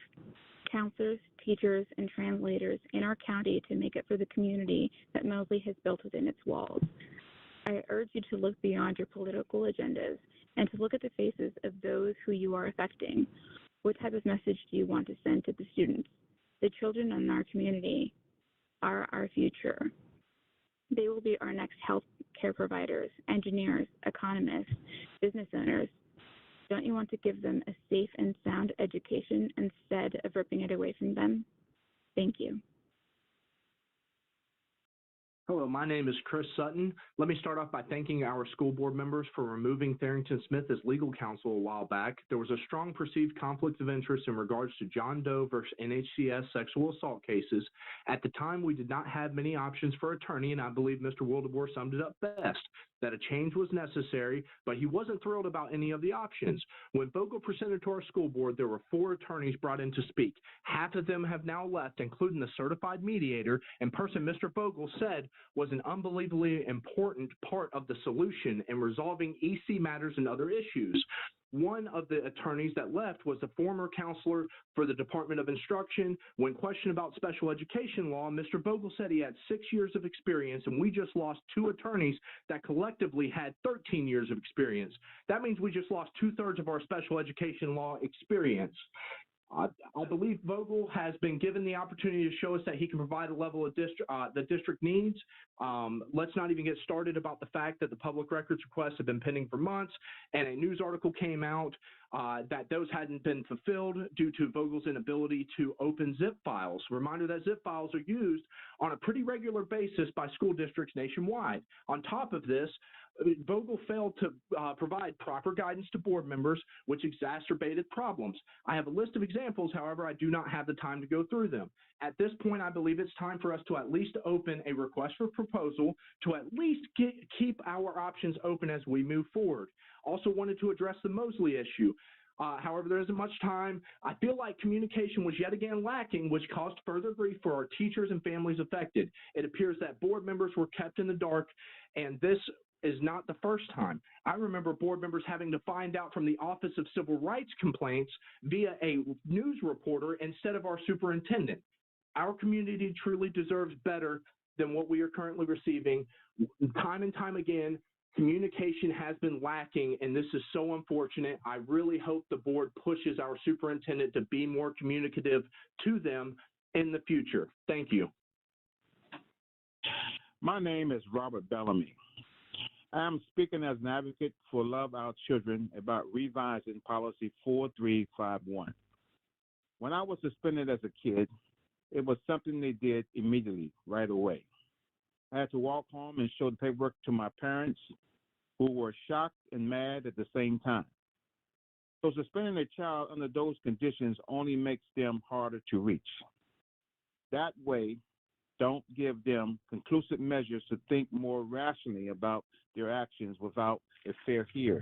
counselors, teachers, and translators in our county to make it for the community that Mosley has built within its walls. I urge you to look beyond your political agendas and to look at the faces of those who you are affecting. What type of message do you want to send to the students? The children in our community are our future. They will be our next health care providers, engineers, economists, business owners. Don't you want to give them a safe and sound education instead of ripping it away from them? Thank you. Hello, my name is Chris Sutton. Let me start off by thanking our school board members for removing Tharrington Smith as legal counsel a while back. There was a strong perceived conflict of interest in regards to John Doe versus NHCS sexual assault cases. At the time, we did not have many options for attorney, and I believe Mr. Wildeboer summed it up best, that a change was necessary, but he wasn't thrilled about any of the options. When Vogel presented to our school board, there were 4 attorneys brought in to speak. Half of them have now left, including the certified mediator, and person Mr. Vogel said was an unbelievably important part of the solution in resolving EC matters and other issues. One of the attorneys that left was a former counselor for the Department of Instruction. When questioned about special education law, Mr. Vogel said he had 6 years of experience, and we just lost 2 attorneys that collectively had 13 years of experience. That means we just lost 2/3 of our special education law experience. I believe Vogel has been given the opportunity to show us that he can provide a level of the district needs. Let's not even get started about the fact that the public records requests have been pending for months, and a news article came out that those hadn't been fulfilled due to Vogel's inability to open zip files. Reminder that zip files are used on a pretty regular basis by school districts nationwide. On top of this, Vogel failed to provide proper guidance to board members, which exacerbated problems. I have a list of examples, however, I do not have the time to go through them. At this point, I believe it's time for us to at least open a request for proposal to at least keep our options open as we move forward. Also wanted to address the Mosley issue. However, there isn't much time. I feel like communication was yet again lacking, which caused further grief for our teachers and families affected. It appears that board members were kept in the dark, and this is not the first time. I remember board members having to find out from the Office of Civil Rights Complaints via a news reporter instead of our superintendent. Our community truly deserves better than what we are currently receiving. Time and time again, communication has been lacking, and this is so unfortunate. I really hope the board pushes our superintendent to be more communicative to them in the future. Thank you. My name is Robert Bellamy. I am speaking as an advocate for Love Our Children about revising policy 4351. When I was suspended as a kid, it was something they did immediately, right away. I had to walk home and show the paperwork to my parents, who were shocked and mad at the same time. So suspending a child under those conditions only makes them harder to reach. That way, don't give them conclusive measures to think more rationally about their actions without a fair hearing.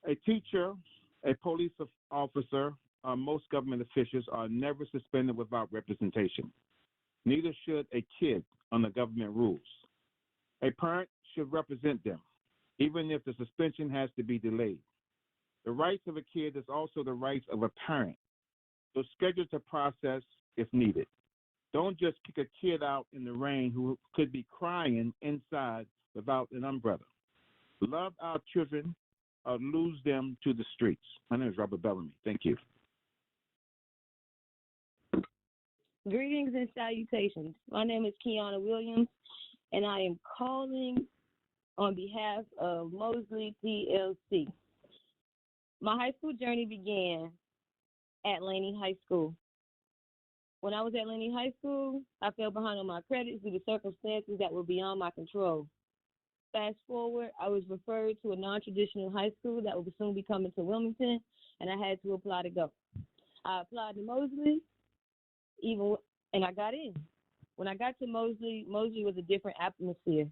A teacher, a police officer, or most government officials are never suspended without representation. Neither should a kid under government rules. A parent should represent them, even if the suspension has to be delayed. The rights of a kid is also the rights of a parent, so schedule the process if needed. Don't just kick a kid out in the rain who could be crying inside without an umbrella. Love our children or lose them to the streets. My name is Robert Bellamy. Thank you. Greetings and salutations. My name is Kiana Williams, and I am calling on behalf of Mosley PLC. My high school journey began at Laney High School. When I was at Laney High School, I fell behind on my credits due to circumstances that were beyond my control. Fast forward, I was referred to a non-traditional high school that would soon be coming to Wilmington, and I had to apply to go. I applied to Mosley, and I got in. When I got to Mosley, Mosley was a different atmosphere.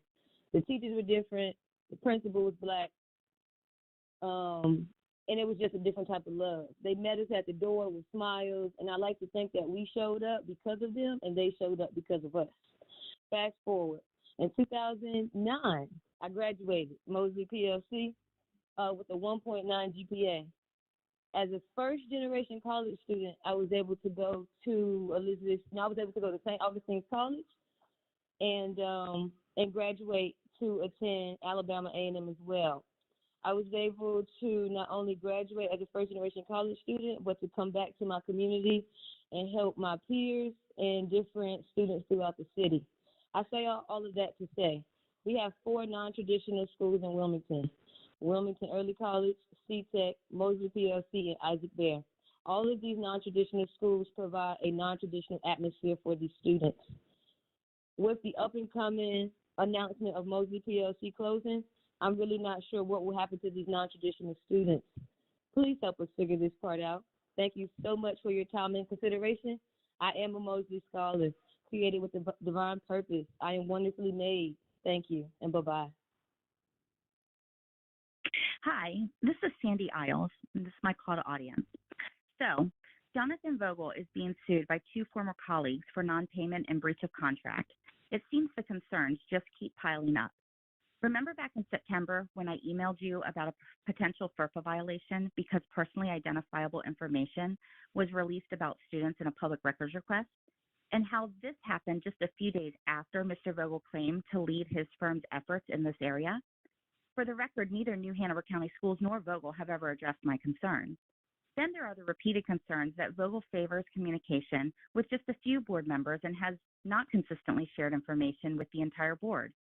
The teachers were different. The principal was Black. And it was just a different type of love. They met us at the door with smiles, and I like to think that we showed up because of them, and they showed up because of us. Fast forward, In 2009, I graduated Mosley PLC with a 1.9 GPA. As a first-generation college student, I was able to go to St. Augustine's College and graduate to attend Alabama A&M as well. I was able to not only graduate as a first-generation college student, but to come back to my community and help my peers and different students throughout the city. I say all of that to say we have 4 non-traditional schools in Wilmington: Wilmington Early College, C-Tech, Mosley PLC, and Isaac Bear. All of these non-traditional schools provide a non-traditional atmosphere for these students. With the up-and-coming announcement of Mosley PLC closing, I'm really not sure what will happen to these non-traditional students. Please help us figure this part out. Thank you so much for your time and consideration. I am a Mosley scholar, created with a divine purpose. I am wonderfully made. Thank you, and bye-bye. Hi, this is Sandy Isles, and this is my call to audience. So, Jonathan Vogel is being sued by 2 former colleagues for non-payment and breach of contract. It seems the concerns just keep piling up. Remember back in September when I emailed you about a potential FERPA violation because personally identifiable information was released about students in a public records request? And how this happened just a few days after Mr. Vogel claimed to lead his firm's efforts in this area? For the record, neither New Hanover County Schools nor Vogel have ever addressed my concerns. Then there are the repeated concerns that Vogel favors communication with just a few board members and has not consistently shared information with the entire board.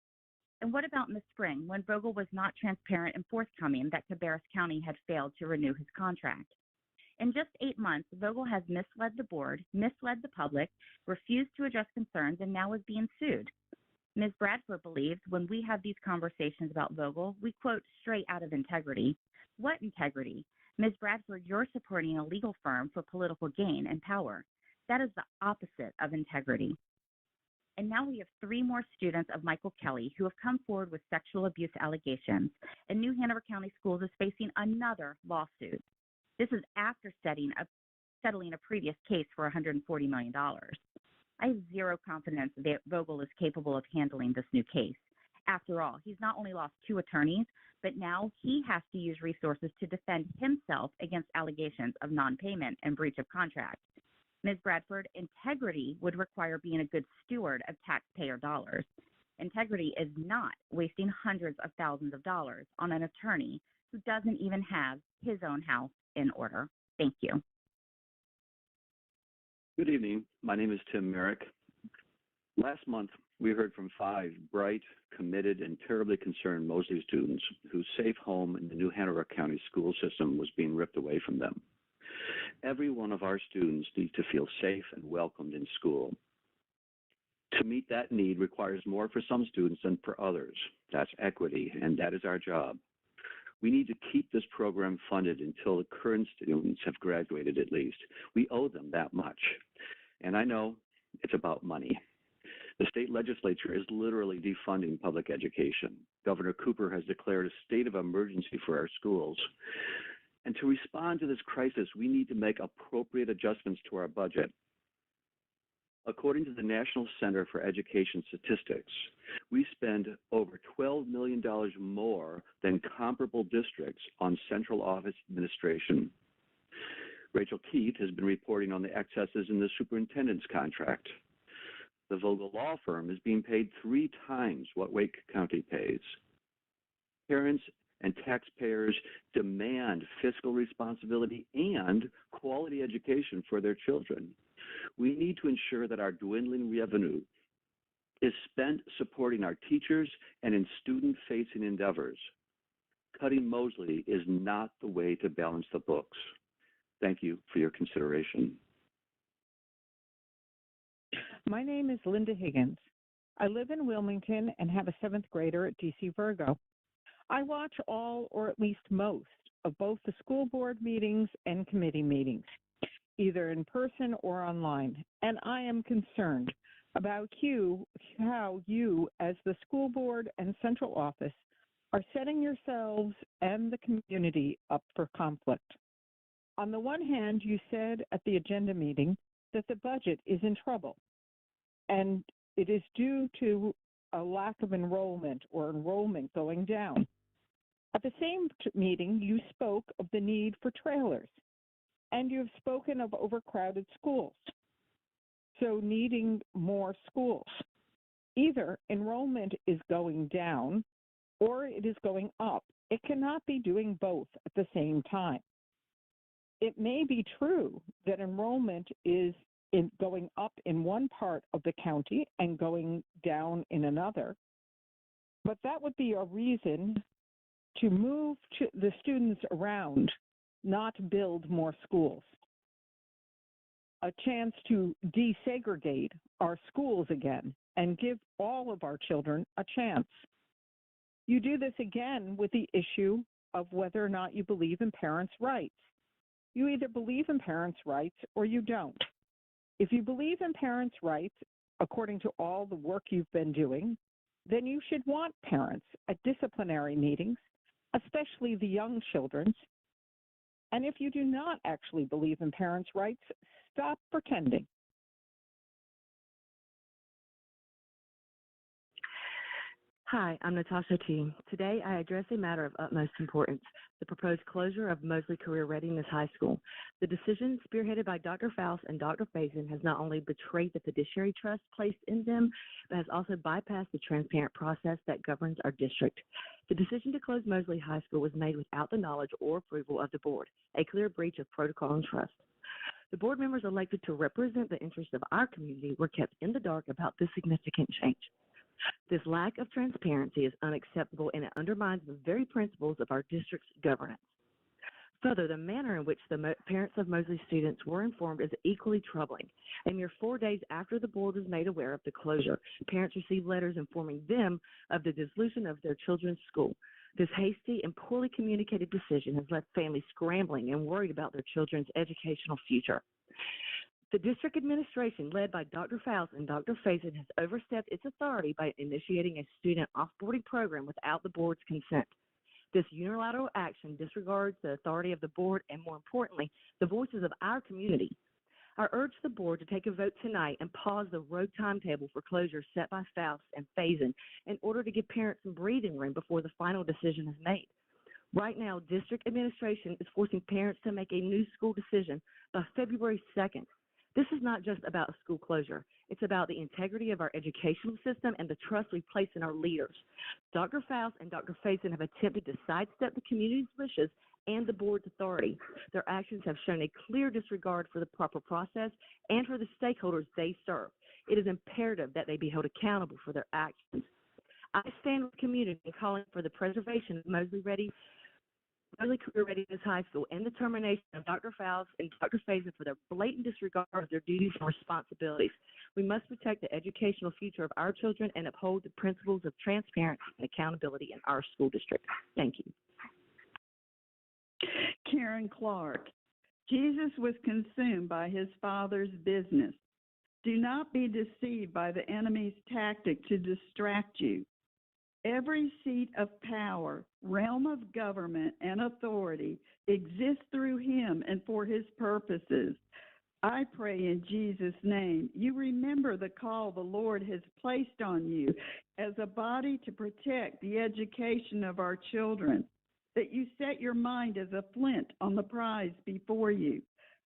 And what about in the spring when Vogel was not transparent and forthcoming that Cabarrus County had failed to renew his contract? In just 8 months, Vogel has misled the board, misled the public, refused to address concerns, and now is being sued. Ms. Bradford believes when we have these conversations about Vogel, we quote straight out of integrity. What integrity? Ms. Bradford, you're supporting a legal firm for political gain and power. That is the opposite of integrity. And now we have 3 more students of Michael Kelly who have come forward with sexual abuse allegations, and New Hanover County Schools is facing another lawsuit. This is after settling a previous case for $140 million. I have zero confidence that Vogel is capable of handling this new case. After all, he's not only lost 2 attorneys, but now he has to use resources to defend himself against allegations of non-payment and breach of contract. Ms. Bradford, integrity would require being a good steward of taxpayer dollars. Integrity is not wasting hundreds of thousands of dollars on an attorney who doesn't even have his own house in order. Thank you. Good evening. My name is Tim Merrick. Last month, we heard from 5 bright, committed, and terribly concerned Mosley students whose safe home in the New Hanover County school system was being ripped away from them. Every one of our students needs to feel safe and welcomed in school. To meet that need requires more for some students than for others. That's equity, and that is our job. We need to keep this program funded until the current students have graduated at least. We owe them that much. And I know it's about money. The state legislature is literally defunding public education. Governor Cooper has declared a state of emergency for our schools. And to respond to this crisis, we need to make appropriate adjustments to our budget. According to the National Center for Education Statistics, we spend over $12 million more than comparable districts on central office administration. Rachel Keith has been reporting on the excesses in the superintendent's contract. The Vogel Law Firm is being paid 3 times what Wake County pays. Parents and taxpayers demand fiscal responsibility and quality education for their children. We need to ensure that our dwindling revenue is spent supporting our teachers and in student-facing endeavors. Cutting Mosley is not the way to balance the books. Thank you for your consideration. My name is Linda Higgins. I live in Wilmington and have a 7th grader at DC Virgo. I watch all, or at least most, of both the school board meetings and committee meetings, either in person or online, and I am concerned about how you, as the school board and central office, are setting yourselves and the community up for conflict. On the one hand, you said at the agenda meeting that the budget is in trouble, and it is due to a lack of enrollment or enrollment going down. At the same meeting, you spoke of the need for trailers, and you have spoken of overcrowded schools, so needing more schools. Either enrollment is going down or it is going up. It cannot be doing both at the same time. It may be true that enrollment is going up in one part of the county and going down in another, but that would be a reason to move the students around, not build more schools. A chance to desegregate our schools again and give all of our children a chance. You do this again with the issue of whether or not you believe in parents' rights. You either believe in parents' rights or you don't. If you believe in parents' rights, according to all the work you've been doing, then you should want parents at disciplinary meetings, especially the young children's. And if you do not actually believe in parents' rights, stop pretending. Hi, I'm Natasha T. Today, I address a matter of utmost importance, the proposed closure of Mosley Career Readiness High School. The decision, spearheaded by Dr. Faust and Dr. Faison, has not only betrayed the fiduciary trust placed in them, but has also bypassed the transparent process that governs our district. The decision to close Mosley High School was made without the knowledge or approval of the board, a clear breach of protocol and trust. The board members elected to represent the interests of our community were kept in the dark about this significant change. This lack of transparency is unacceptable, and it undermines the very principles of our district's governance. Further, the manner in which the parents of Mosley students were informed is equally troubling. A mere 4 days after the board was made aware of the closure, parents received letters informing them of the dissolution of their children's school. This hasty and poorly communicated decision has left families scrambling and worried about their children's educational future. The district administration, led by Dr. Faust and Dr. Faison, has overstepped its authority by initiating a student offboarding program without the board's consent. This unilateral action disregards the authority of the board and, more importantly, the voices of our community. I urge the board to take a vote tonight and pause the road timetable for closure set by Faust and Faison in order to give parents some breathing room before the final decision is made. Right now, district administration is forcing parents to make a new school decision by February 2nd. This is not just about a school closure. It's about the integrity of our educational system and the trust we place in our leaders. Dr. Faust and Dr. Faison have attempted to sidestep the community's wishes and the board's authority. Their actions have shown a clear disregard for the proper process and for the stakeholders they serve. It is imperative that they be held accountable for their actions. I stand with the community in calling for the preservation of Mosley Career Readiness High School and the termination of Dr. Faust and Dr. Faison for their blatant disregard of their duties and responsibilities. We must protect the educational future of our children and uphold the principles of transparency and accountability in our school district. Thank you. Karen Clark. Jesus was consumed by his Father's business. Do not be deceived by the enemy's tactic to distract you. Every seat of power, realm of government, and authority exists through him and for his purposes. I pray in Jesus' name you remember the call the Lord has placed on you as a body to protect the education of our children, that you set your mind as a flint on the prize before you.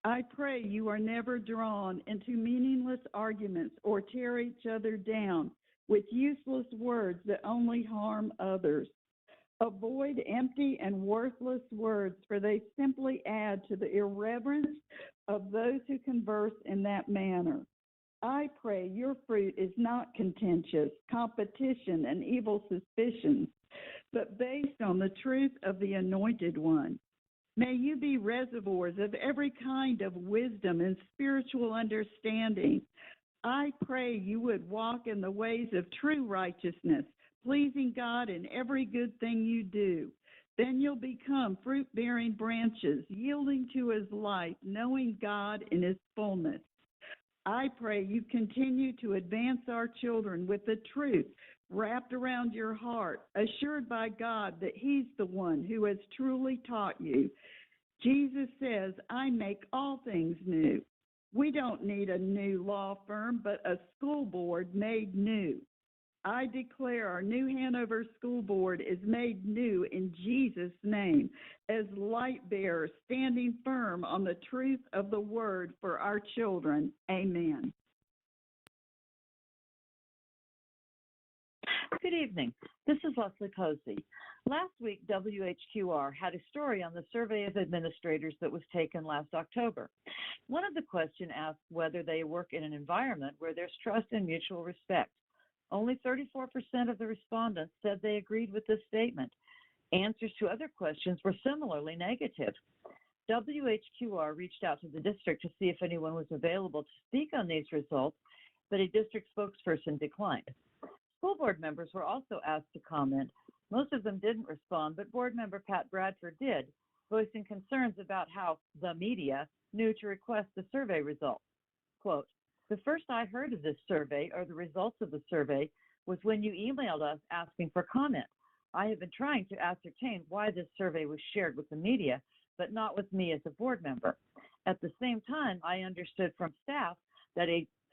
I pray you are never drawn into meaningless arguments or tear each other down with useless words that only harm others. Avoid empty and worthless words, for they simply add to the irreverence of those who converse in that manner. I pray your fruit is not contentious, competition, and evil suspicions, but based on the truth of the Anointed One. May you be reservoirs of every kind of wisdom and spiritual understanding. I pray you would walk in the ways of true righteousness, pleasing God in every good thing you do. Then you'll become fruit-bearing branches, yielding to his life, knowing God in his fullness. I pray you continue to advance our children with the truth wrapped around your heart, assured by God that he's the one who has truly taught you. Jesus says, I make all things new. We don't need a new law firm, but a school board made new. I declare our New Hanover School Board is made new in Jesus' name as light bearers standing firm on the truth of the word for our children. Amen. Good evening. This is Leslie Posey. Last week, WHQR had a story on the survey of administrators that was taken last October. One of the questions asked whether they work in an environment where there's trust and mutual respect. Only 34% of the respondents said they agreed with this statement. Answers to other questions were similarly negative. WHQR reached out to the district to see if anyone was available to speak on these results, but a district spokesperson declined. School board members were also asked to comment. Most of them didn't respond, but board member Pat Bradford did, voicing concerns about how the media knew to request the survey results. Quote, "The first I heard of this survey or the results of the survey was when you emailed us asking for comment. I have been trying to ascertain why this survey was shared with the media, but not with me as a board member. At the same time, I understood from staff that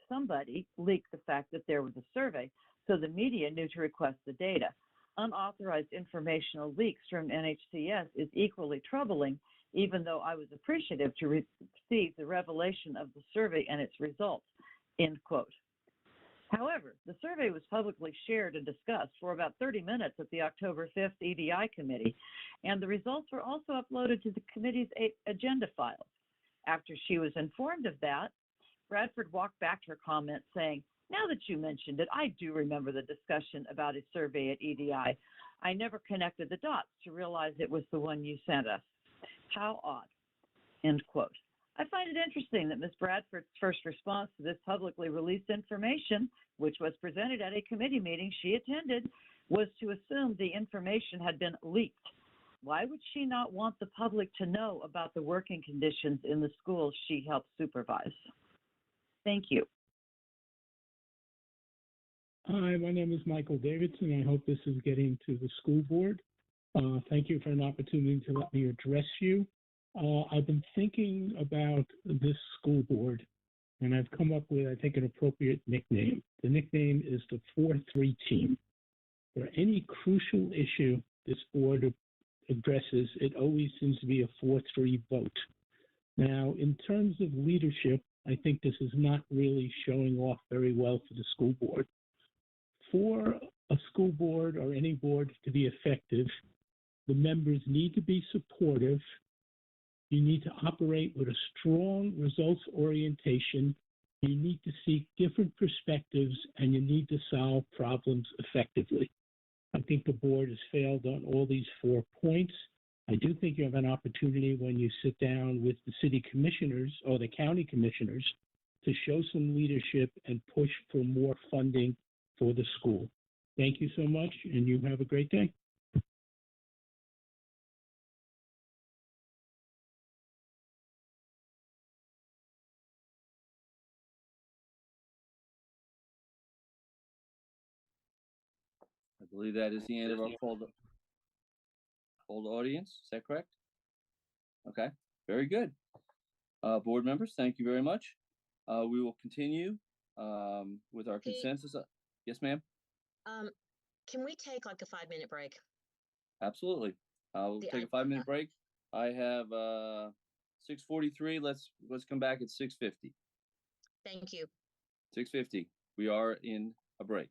somebody leaked the fact that there was a survey, so the media knew to request the data. Unauthorized informational leaks from NHCS is equally troubling, even though I was appreciative to receive the revelation of the survey and its results," end quote. However, the survey was publicly shared and discussed for about 30 minutes at the October 5th EDI committee, and the results were also uploaded to the committee's agenda files. After she was informed of that, Bradford walked back her comment saying, "Now that you mentioned it, I do remember the discussion about a survey at EDI. I never connected the dots to realize it was the one you sent us. How odd," end quote. I find it interesting that Ms. Bradford's first response to this publicly released information, which was presented at a committee meeting she attended, was to assume the information had been leaked. Why would she not want the public to know about the working conditions in the schools she helped supervise? Thank you. Hi, my name is Michael Davidson. I hope this is getting to the school board. Thank you for an opportunity to let me address you. I've been thinking about this school board, and I've come up with, I think, an appropriate nickname. The nickname is the 4-3 team. For any crucial issue this board addresses, it always seems to be a 4-3 vote. Now, in terms of leadership, I think this is not really showing off very well for the school board. For a school board or any board to be effective, the members need to be supportive. You need to operate with a strong results orientation. You need to seek different perspectives, and you need to solve problems effectively. I think the board has failed on all these 4 points. I do think you have an opportunity when you sit down with the city commissioners or the county commissioners to show some leadership and push for more funding for the school. Thank you so much, and you have a great day. I believe that is the end of our called audience. Is that correct? Okay, very good. Board members, thank you very much. We will continue with our consensus. Yes, ma'am. Can we take like a 5-minute break? Absolutely. We'll take a 5-minute break. I have 6:43. Let's come back at 6:50. Thank you. 6:50. We are in a break.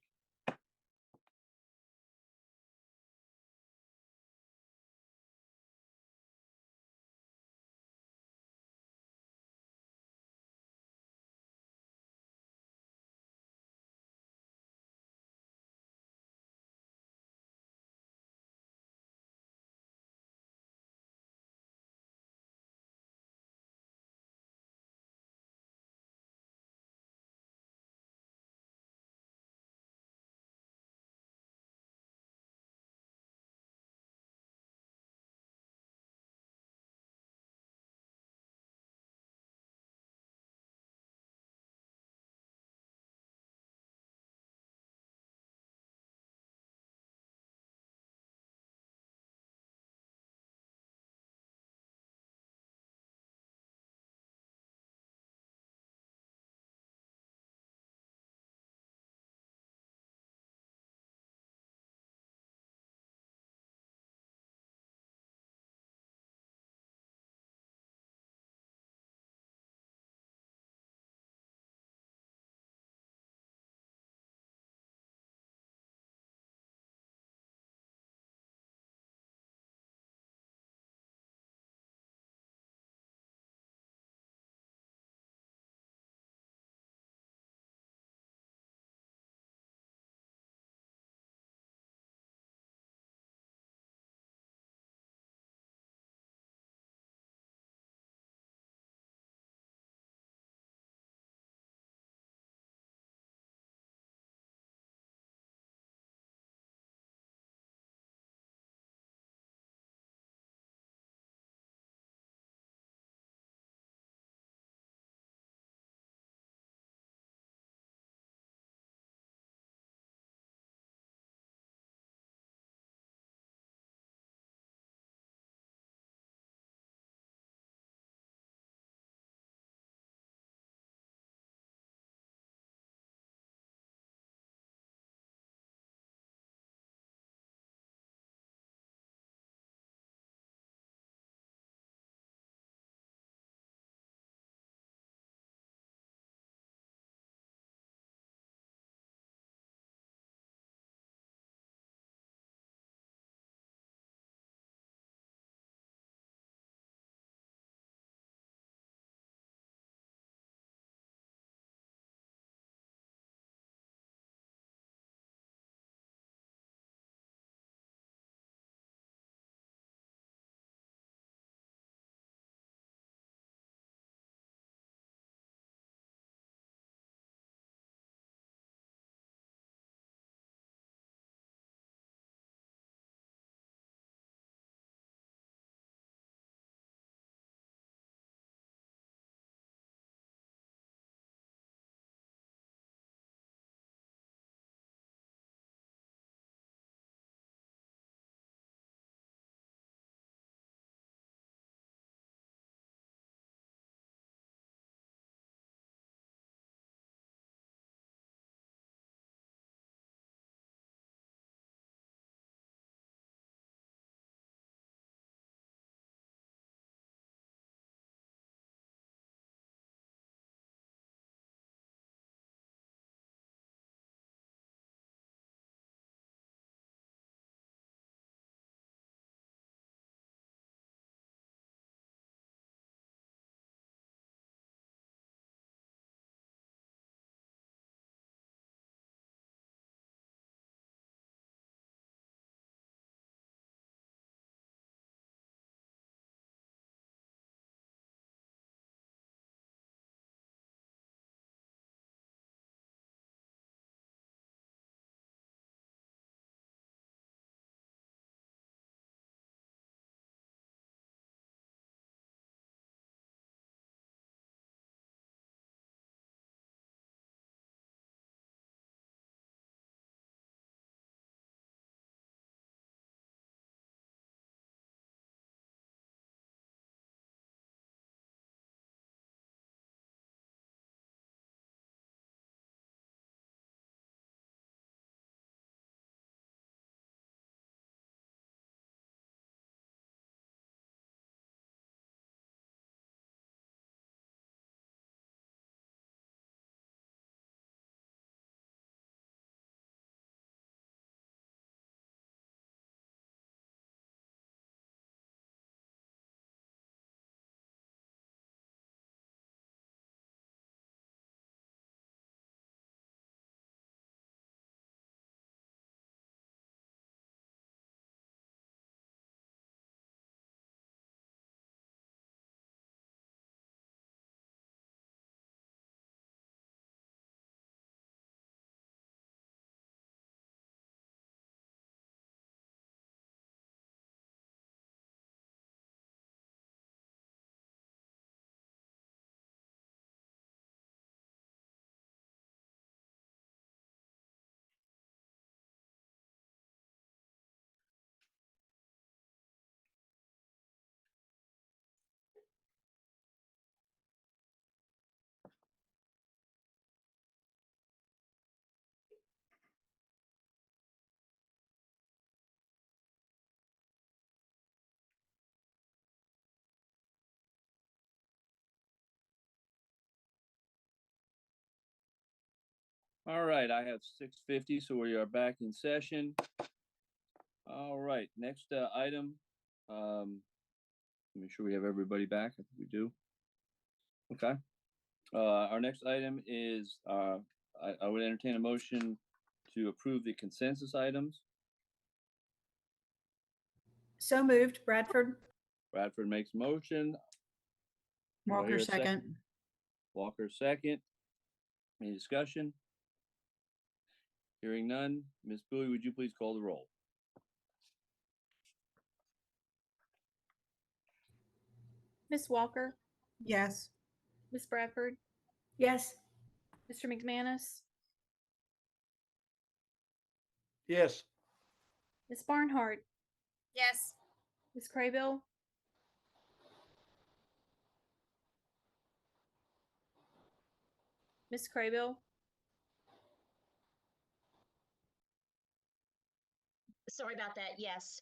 All right, I have 6:50, so we are back in session. All right, next item. Make sure we have everybody back. I think we do. Okay. Our next item is I would entertain a motion to approve the consensus items. So moved, Bradford. Bradford makes a motion. Do I hear Walker, a second. Walker, second. Any discussion? Hearing none. Ms. Bowie, would you please call the roll? Miss Walker, Yes. Miss Bradford, Yes. Mr. McManus, Yes. Miss Barnhart, Yes. Miss Craybill, Miss Craybill, Sorry about that. Yes.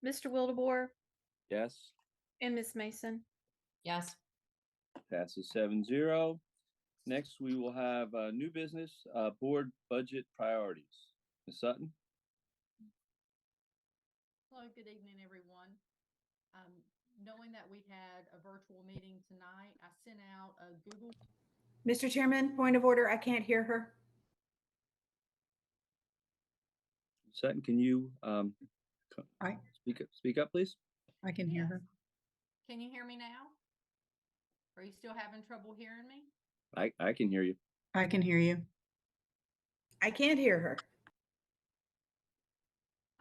Mr. Wildebohr, Yes. and Miss Mason. Yes. Passes 7-0. Next, we will have new business, board budget priorities. Ms. Sutton? Hello, good evening, everyone. Knowing that we had a virtual meeting tonight, I sent out a Google. Mr. Chairman, point of order. I can't hear her. Sutton, can you I speak up, please? I can hear her. Can you hear me now? Are you still having trouble hearing me? I can hear you. I can hear you. I can't hear her.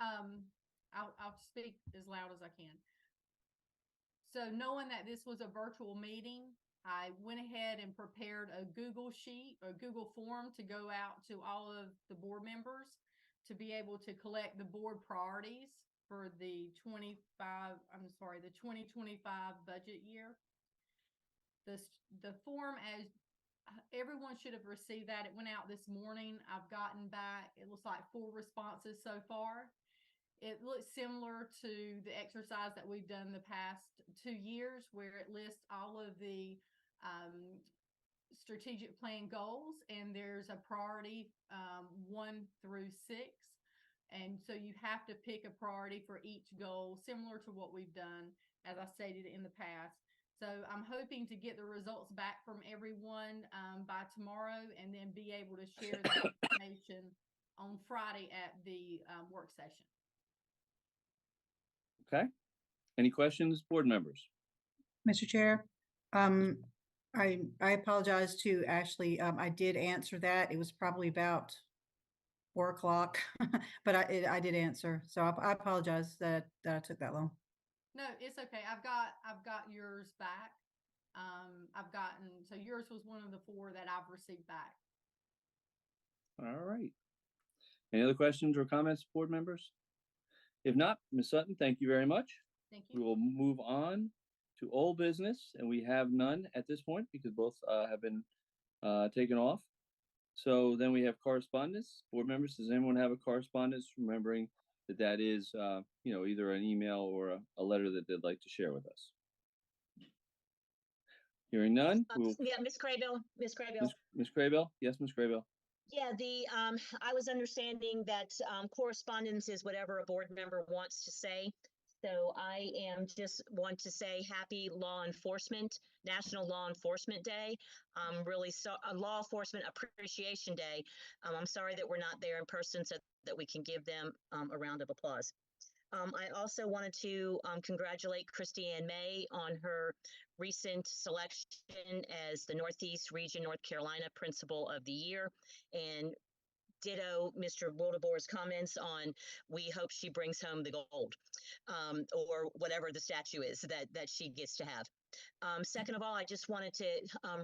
I'll speak as loud as I can. So knowing that this was a virtual meeting, I went ahead and prepared a Google sheet, a Google form to go out to all of the board members to be able to collect the board priorities for the 2025 budget year. The form, as everyone should have received that. It went out this morning. I've gotten back, it looks like 4 responses so far. It looks similar to the exercise that we've done the past 2 years, where it lists all of the strategic plan goals, and there's a priority 1 through 6. And so you have to pick a priority for each goal, similar to what we've done, as I stated in the past. So I'm hoping to get the results back from everyone by tomorrow, and then be able to share that information on Friday at the work session. Okay. Any questions, board members? Mr. Chair, I apologize to Ashley. I did answer that. It was probably about 4 o'clock, but I did answer. So I apologize that I took that long. No, it's okay. I've got yours back. So yours was one of the 4 that I've received back. All right. Any other questions or comments, board members? If not, Ms. Sutton, thank you very much. Thank you. We will move on to old business, and we have none at this point because both have been taken off. So then we have correspondence. Board members, does anyone have a correspondence? Remembering that is, either an email or a letter that they'd like to share with us. Hearing none. Yeah, Miss Craybill. Miss Craybill. Miss Craybill? Yes, Miss Craybill. Yeah, I was understanding that correspondence is whatever a board member wants to say. So I just want to say happy National Law Enforcement Day. Really, Law Enforcement Appreciation Day. I'm sorry that we're not there in person so that we can give them a round of applause. I also wanted to congratulate Christy Ann May on her recent selection as the Northeast Region North Carolina Principal of the Year, and ditto Mr. Wildebohr's comments on we hope she brings home the gold, or whatever the statue is that she gets to have. Second of all, I just wanted to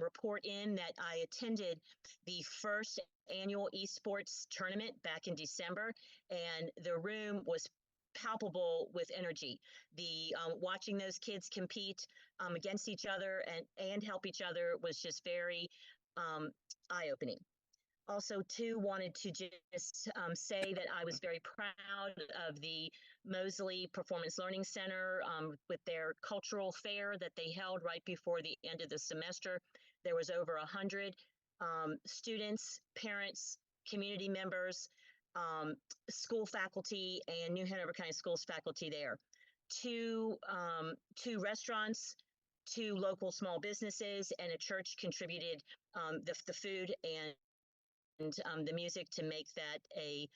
report in that I attended the first annual esports tournament back in December, and the room was palpable with energy. The watching those kids compete against each other and help each other was just very eye-opening. Also, too, wanted to just say that I was very proud of the Mosley Performance Learning Center with their cultural fair that they held right before the end of the semester. There was over 100 students, parents, community members, school faculty, and New Hanover County Schools faculty there. Two restaurants, 2 local small businesses, and a church contributed the food and the music to make that a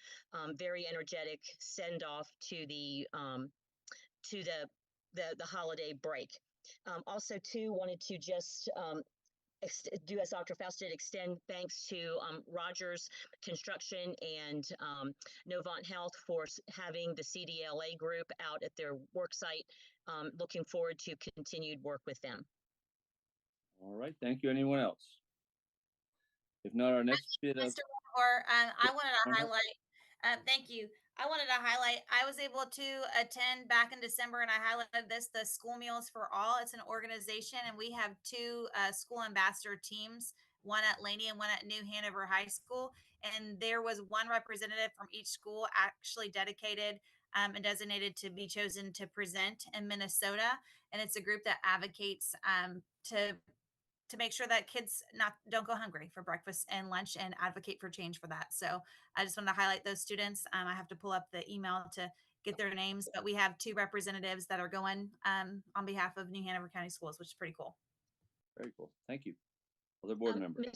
very energetic send off to the holiday break. Also, too, wanted to just do as Dr. Faust did, extend thanks to Rogers Construction and Novant Health for having the CDLA group out at their work site. Looking forward to continued work with them. All right, thank you. Anyone else? If not, our next bit of. Mr. Or I wanted to highlight. Thank you. I wanted to highlight. I was able to attend back in December, and I highlighted the School Meals for All. It's an organization, and we have 2 school ambassador teams, one at Laney and one at New Hanover High School. And there was one representative from each school actually dedicated and designated to be chosen to present in Minnesota. And it's a group that advocates to make sure that kids don't go hungry for breakfast and lunch, and advocate for change for that. So I just wanted to highlight those students. I have to pull up the email to get their names, but we have 2 representatives that are going on behalf of New Hanover County Schools, which is pretty cool. Very cool. Thank you. Other board members.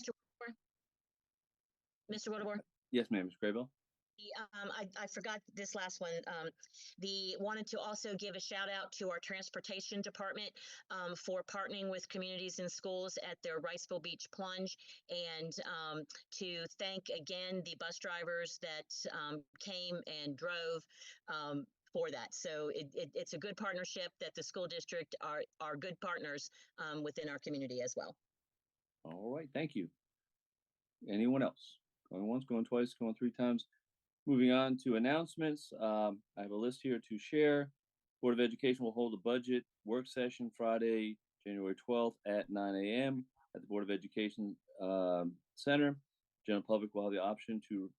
Mr. Wildebohr? Yes, ma'am. Ms. Craybill? I forgot this last one. Wanted to also give a shout out to our transportation department for partnering with communities and schools at their Riceville Beach Plunge, and to thank again the bus drivers that came and drove for that. So it's a good partnership that the school district are good partners within our community as well. All right, thank you. Anyone else? Going once, going twice, going 3 times. Moving on to announcements, I have a list here to share. Board of Education will hold a budget work session Friday, January 12th at 9 a.m. at the Board of Education Center. General public will have the option to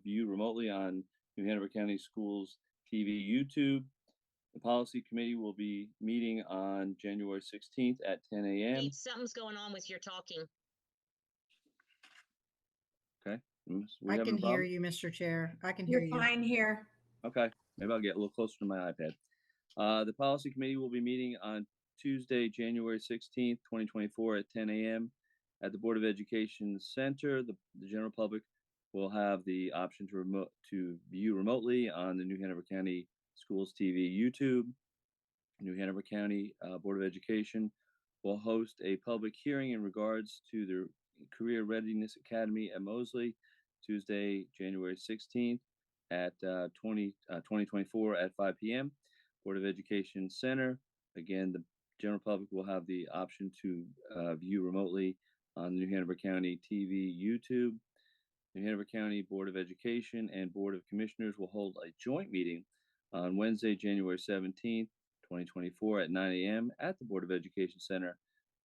view remotely on New Hanover County Schools TV YouTube. The Policy Committee will be meeting on January 16th at 10 a.m. Hey, something's going on with your talking. Okay. I can hear you, Mr. Chair. I can hear you. You're fine here. Okay, maybe I'll get a little closer to my iPad. The Policy Committee will be meeting on Tuesday, January 16th, 2024 at 10 a.m. at the Board of Education Center. The general public will have the option to view remotely on the New Hanover County Schools TV YouTube. New Hanover County Board of Education will host a public hearing in regards to the Career Readiness Academy at Mosley, Tuesday, January 16th at 2024 at 5 p.m. Board of Education Center. Again, the general public will have the option to view remotely on the New Hanover County TV YouTube. New Hanover County Board of Education and Board of Commissioners will hold a joint meeting on Wednesday, January 17th, 2024 at 9 a.m. at the Board of Education Center.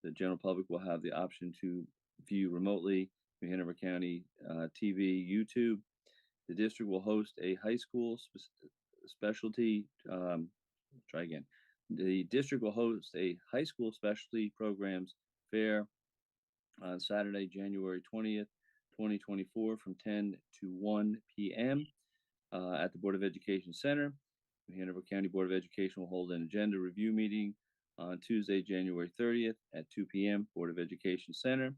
The general public will have the option to view remotely New Hanover County TV YouTube. The district will host a high school specialty. The district will host a high school specialty programs fair on Saturday, January 20th, 2024 from 10 to 1 p.m. At the Board of Education Center. New Hanover County Board of Education will hold an agenda review meeting on Tuesday, January 30th at 2 p.m. Board of Education Center.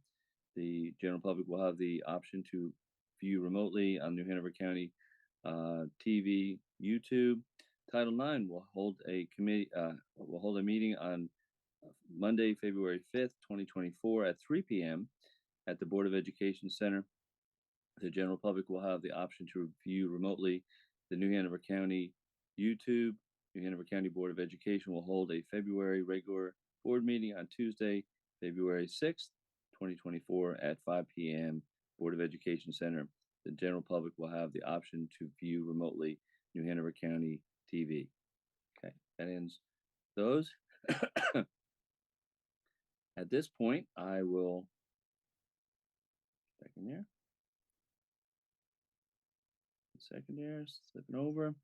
The general public will have the option to view remotely on New Hanover County TV YouTube. Title IX will hold a meeting on Monday, February 5th, 2024 at 3 p.m. at the Board of Education Center. The general public will have the option to view remotely the New Hanover County YouTube. New Hanover County Board of Education will hold a February regular board meeting on Tuesday, February 6th, 2024 at 5 p.m. Board of Education Center. The general public will have the option to view remotely New Hanover County TV. Okay, that ends those. At this point, I will second there, slipping over.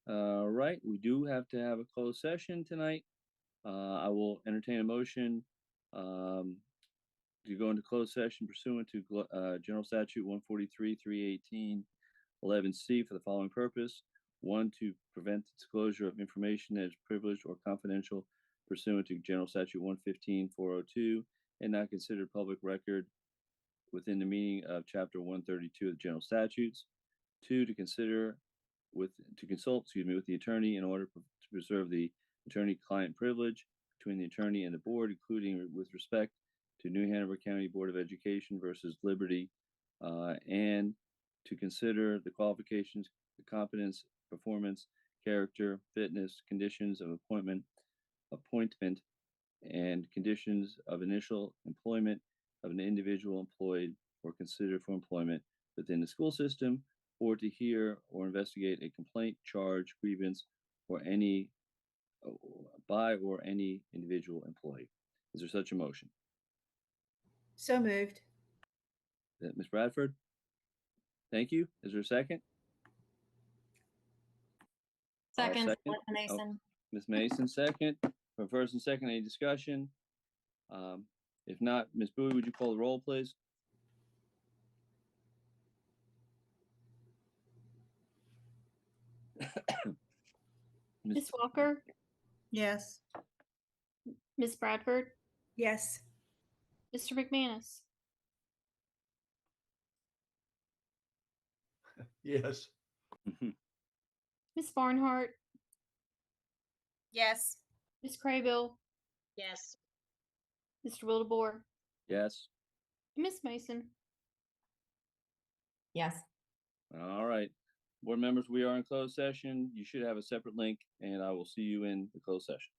All right, we do have to have a closed session tonight. I will entertain a motion to go into closed session pursuant to General Statute 143, 318, 11C for the following purpose. 1, to prevent the disclosure of information that is privileged or confidential pursuant to General Statute 115, 402, and not considered public record within the meaning of Chapter 132 of the General Statutes. 2, to consult with the attorney in order to preserve the attorney-client privilege between the attorney and the board, including with respect to New Hanover County Board of Education versus Liberty, and to consider the qualifications, the competence, performance, character, fitness, conditions of appointment, and conditions of initial employment of an individual employed or considered for employment within the school system, or to hear or investigate a complaint, charge, grievance, or any by or any individual employee. Is there such a motion? So moved. Ms. Bradford? Thank you. Is there a second? Second, Second. Melissa Mason. Ms. Mason, second. For first and second, any discussion? If not, Ms. Bowie, would you call the roll, please? Ms. Walker, Yes. Ms. Bradford, Yes. Mr. McManus, Yes. Ms. Barnhart, Yes. Ms. Craybill, Yes. Mr. Wildebohr, Yes. and Ms. Mason. Yes. All right. Board members, we are in closed session. You should have a separate link, and I will see you in the closed session.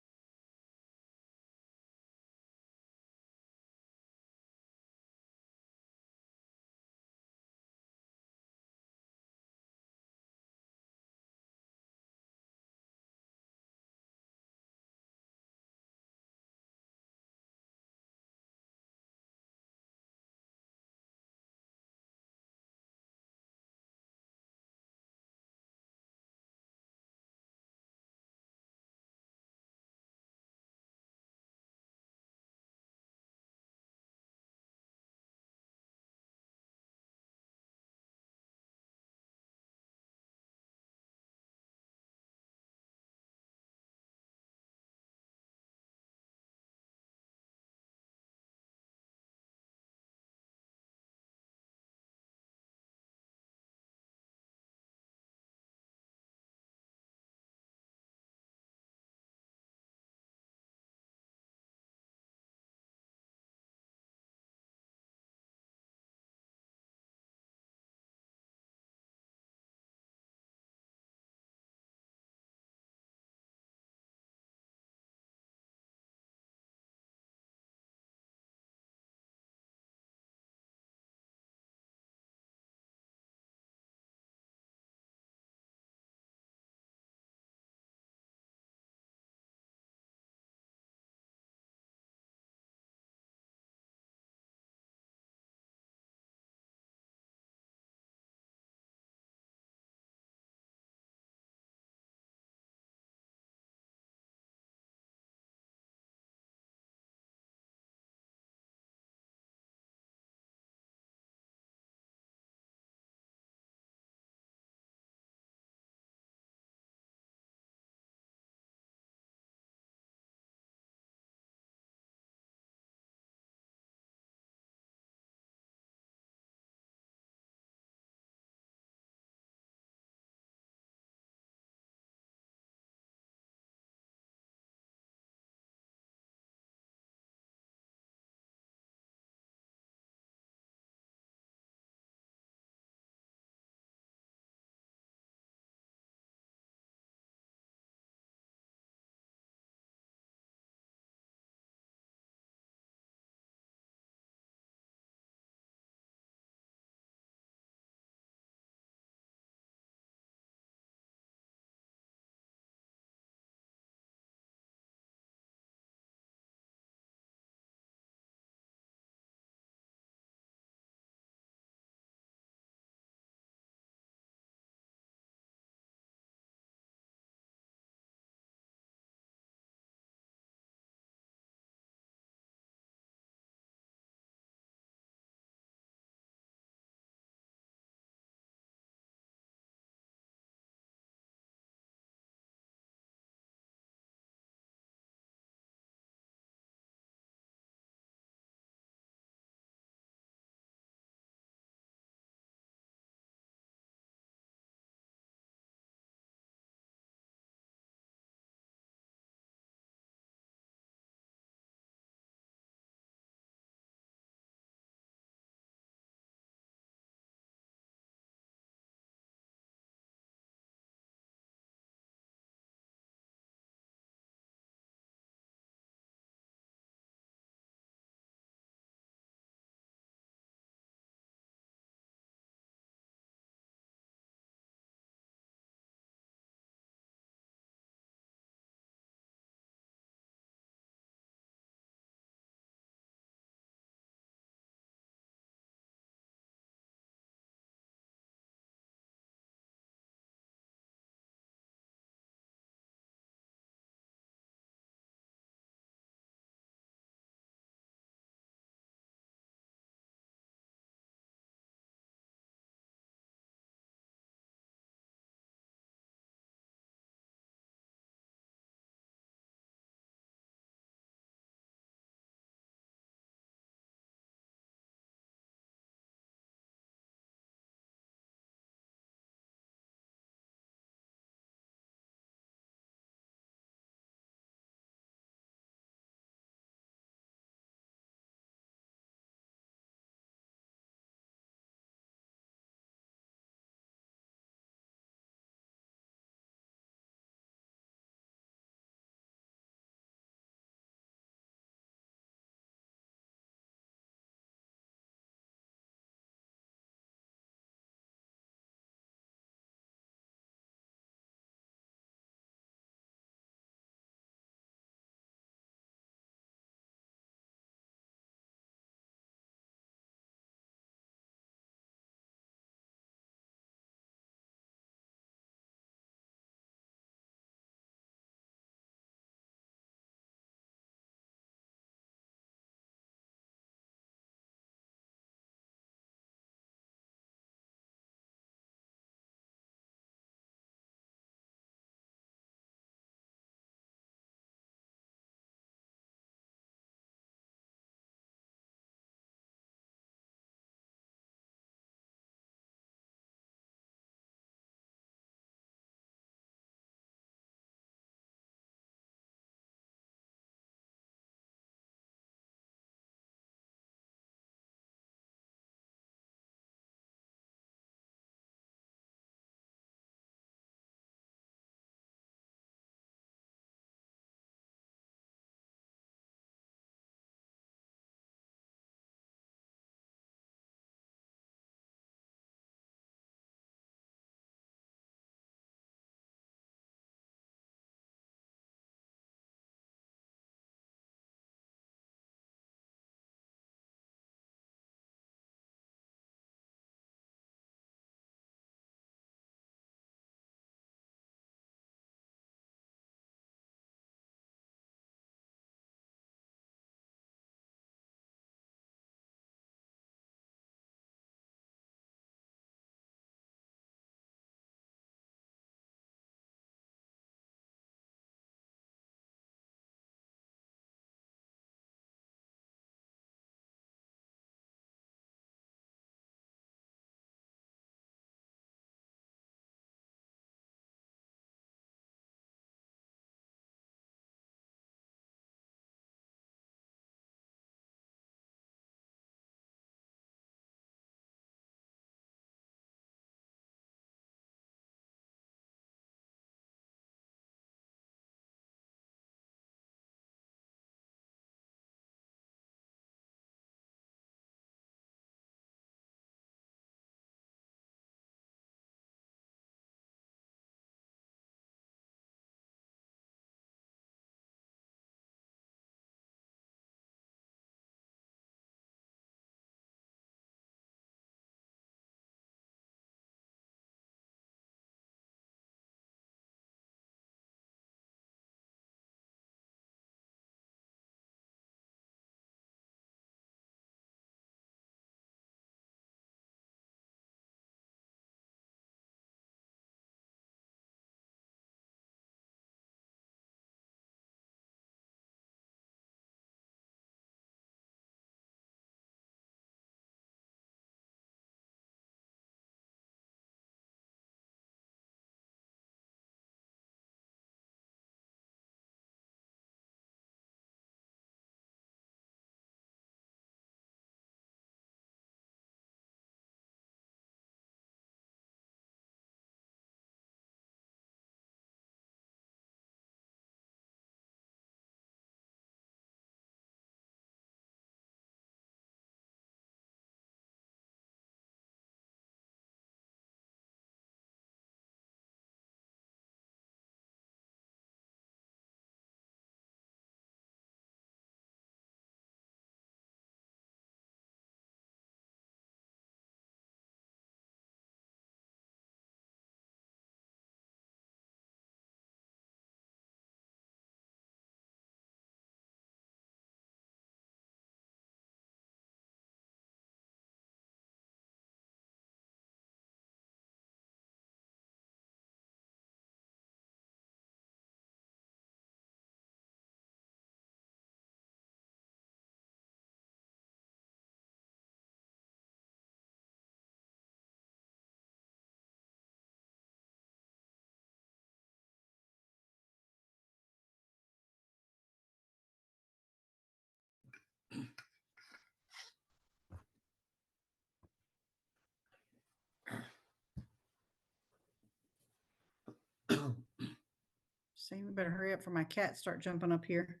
So you better hurry up for my cats start jumping up here.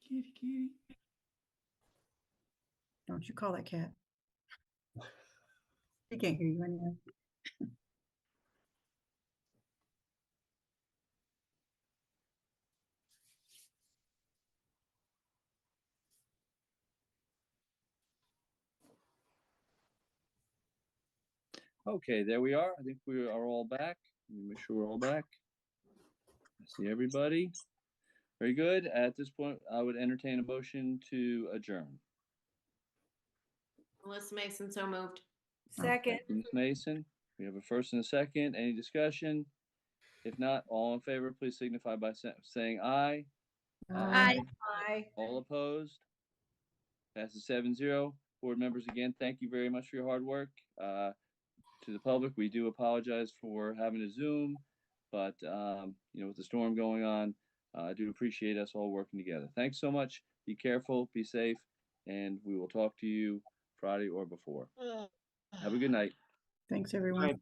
Kitty, kitty. Don't you call that cat. He can't hear you anyway. Okay, there we are. I think we are all back. Let me make sure we're all back. I see everybody. Very good. At this point, I would entertain a motion to adjourn. Melissa Mason, so moved. Second. Thank you, Ms. Mason. We have a first and a second. Any discussion? If not, all in favor, please signify by saying aye. Aye. Aye. All opposed? Passes 7-0. Board members, again, thank you very much for your hard work. To the public, we do apologize for having to Zoom, but with the storm going on, I do appreciate us all working together. Thanks so much. Be careful, be safe, and we will talk to you Friday or before. Have a good night. Thanks, everyone.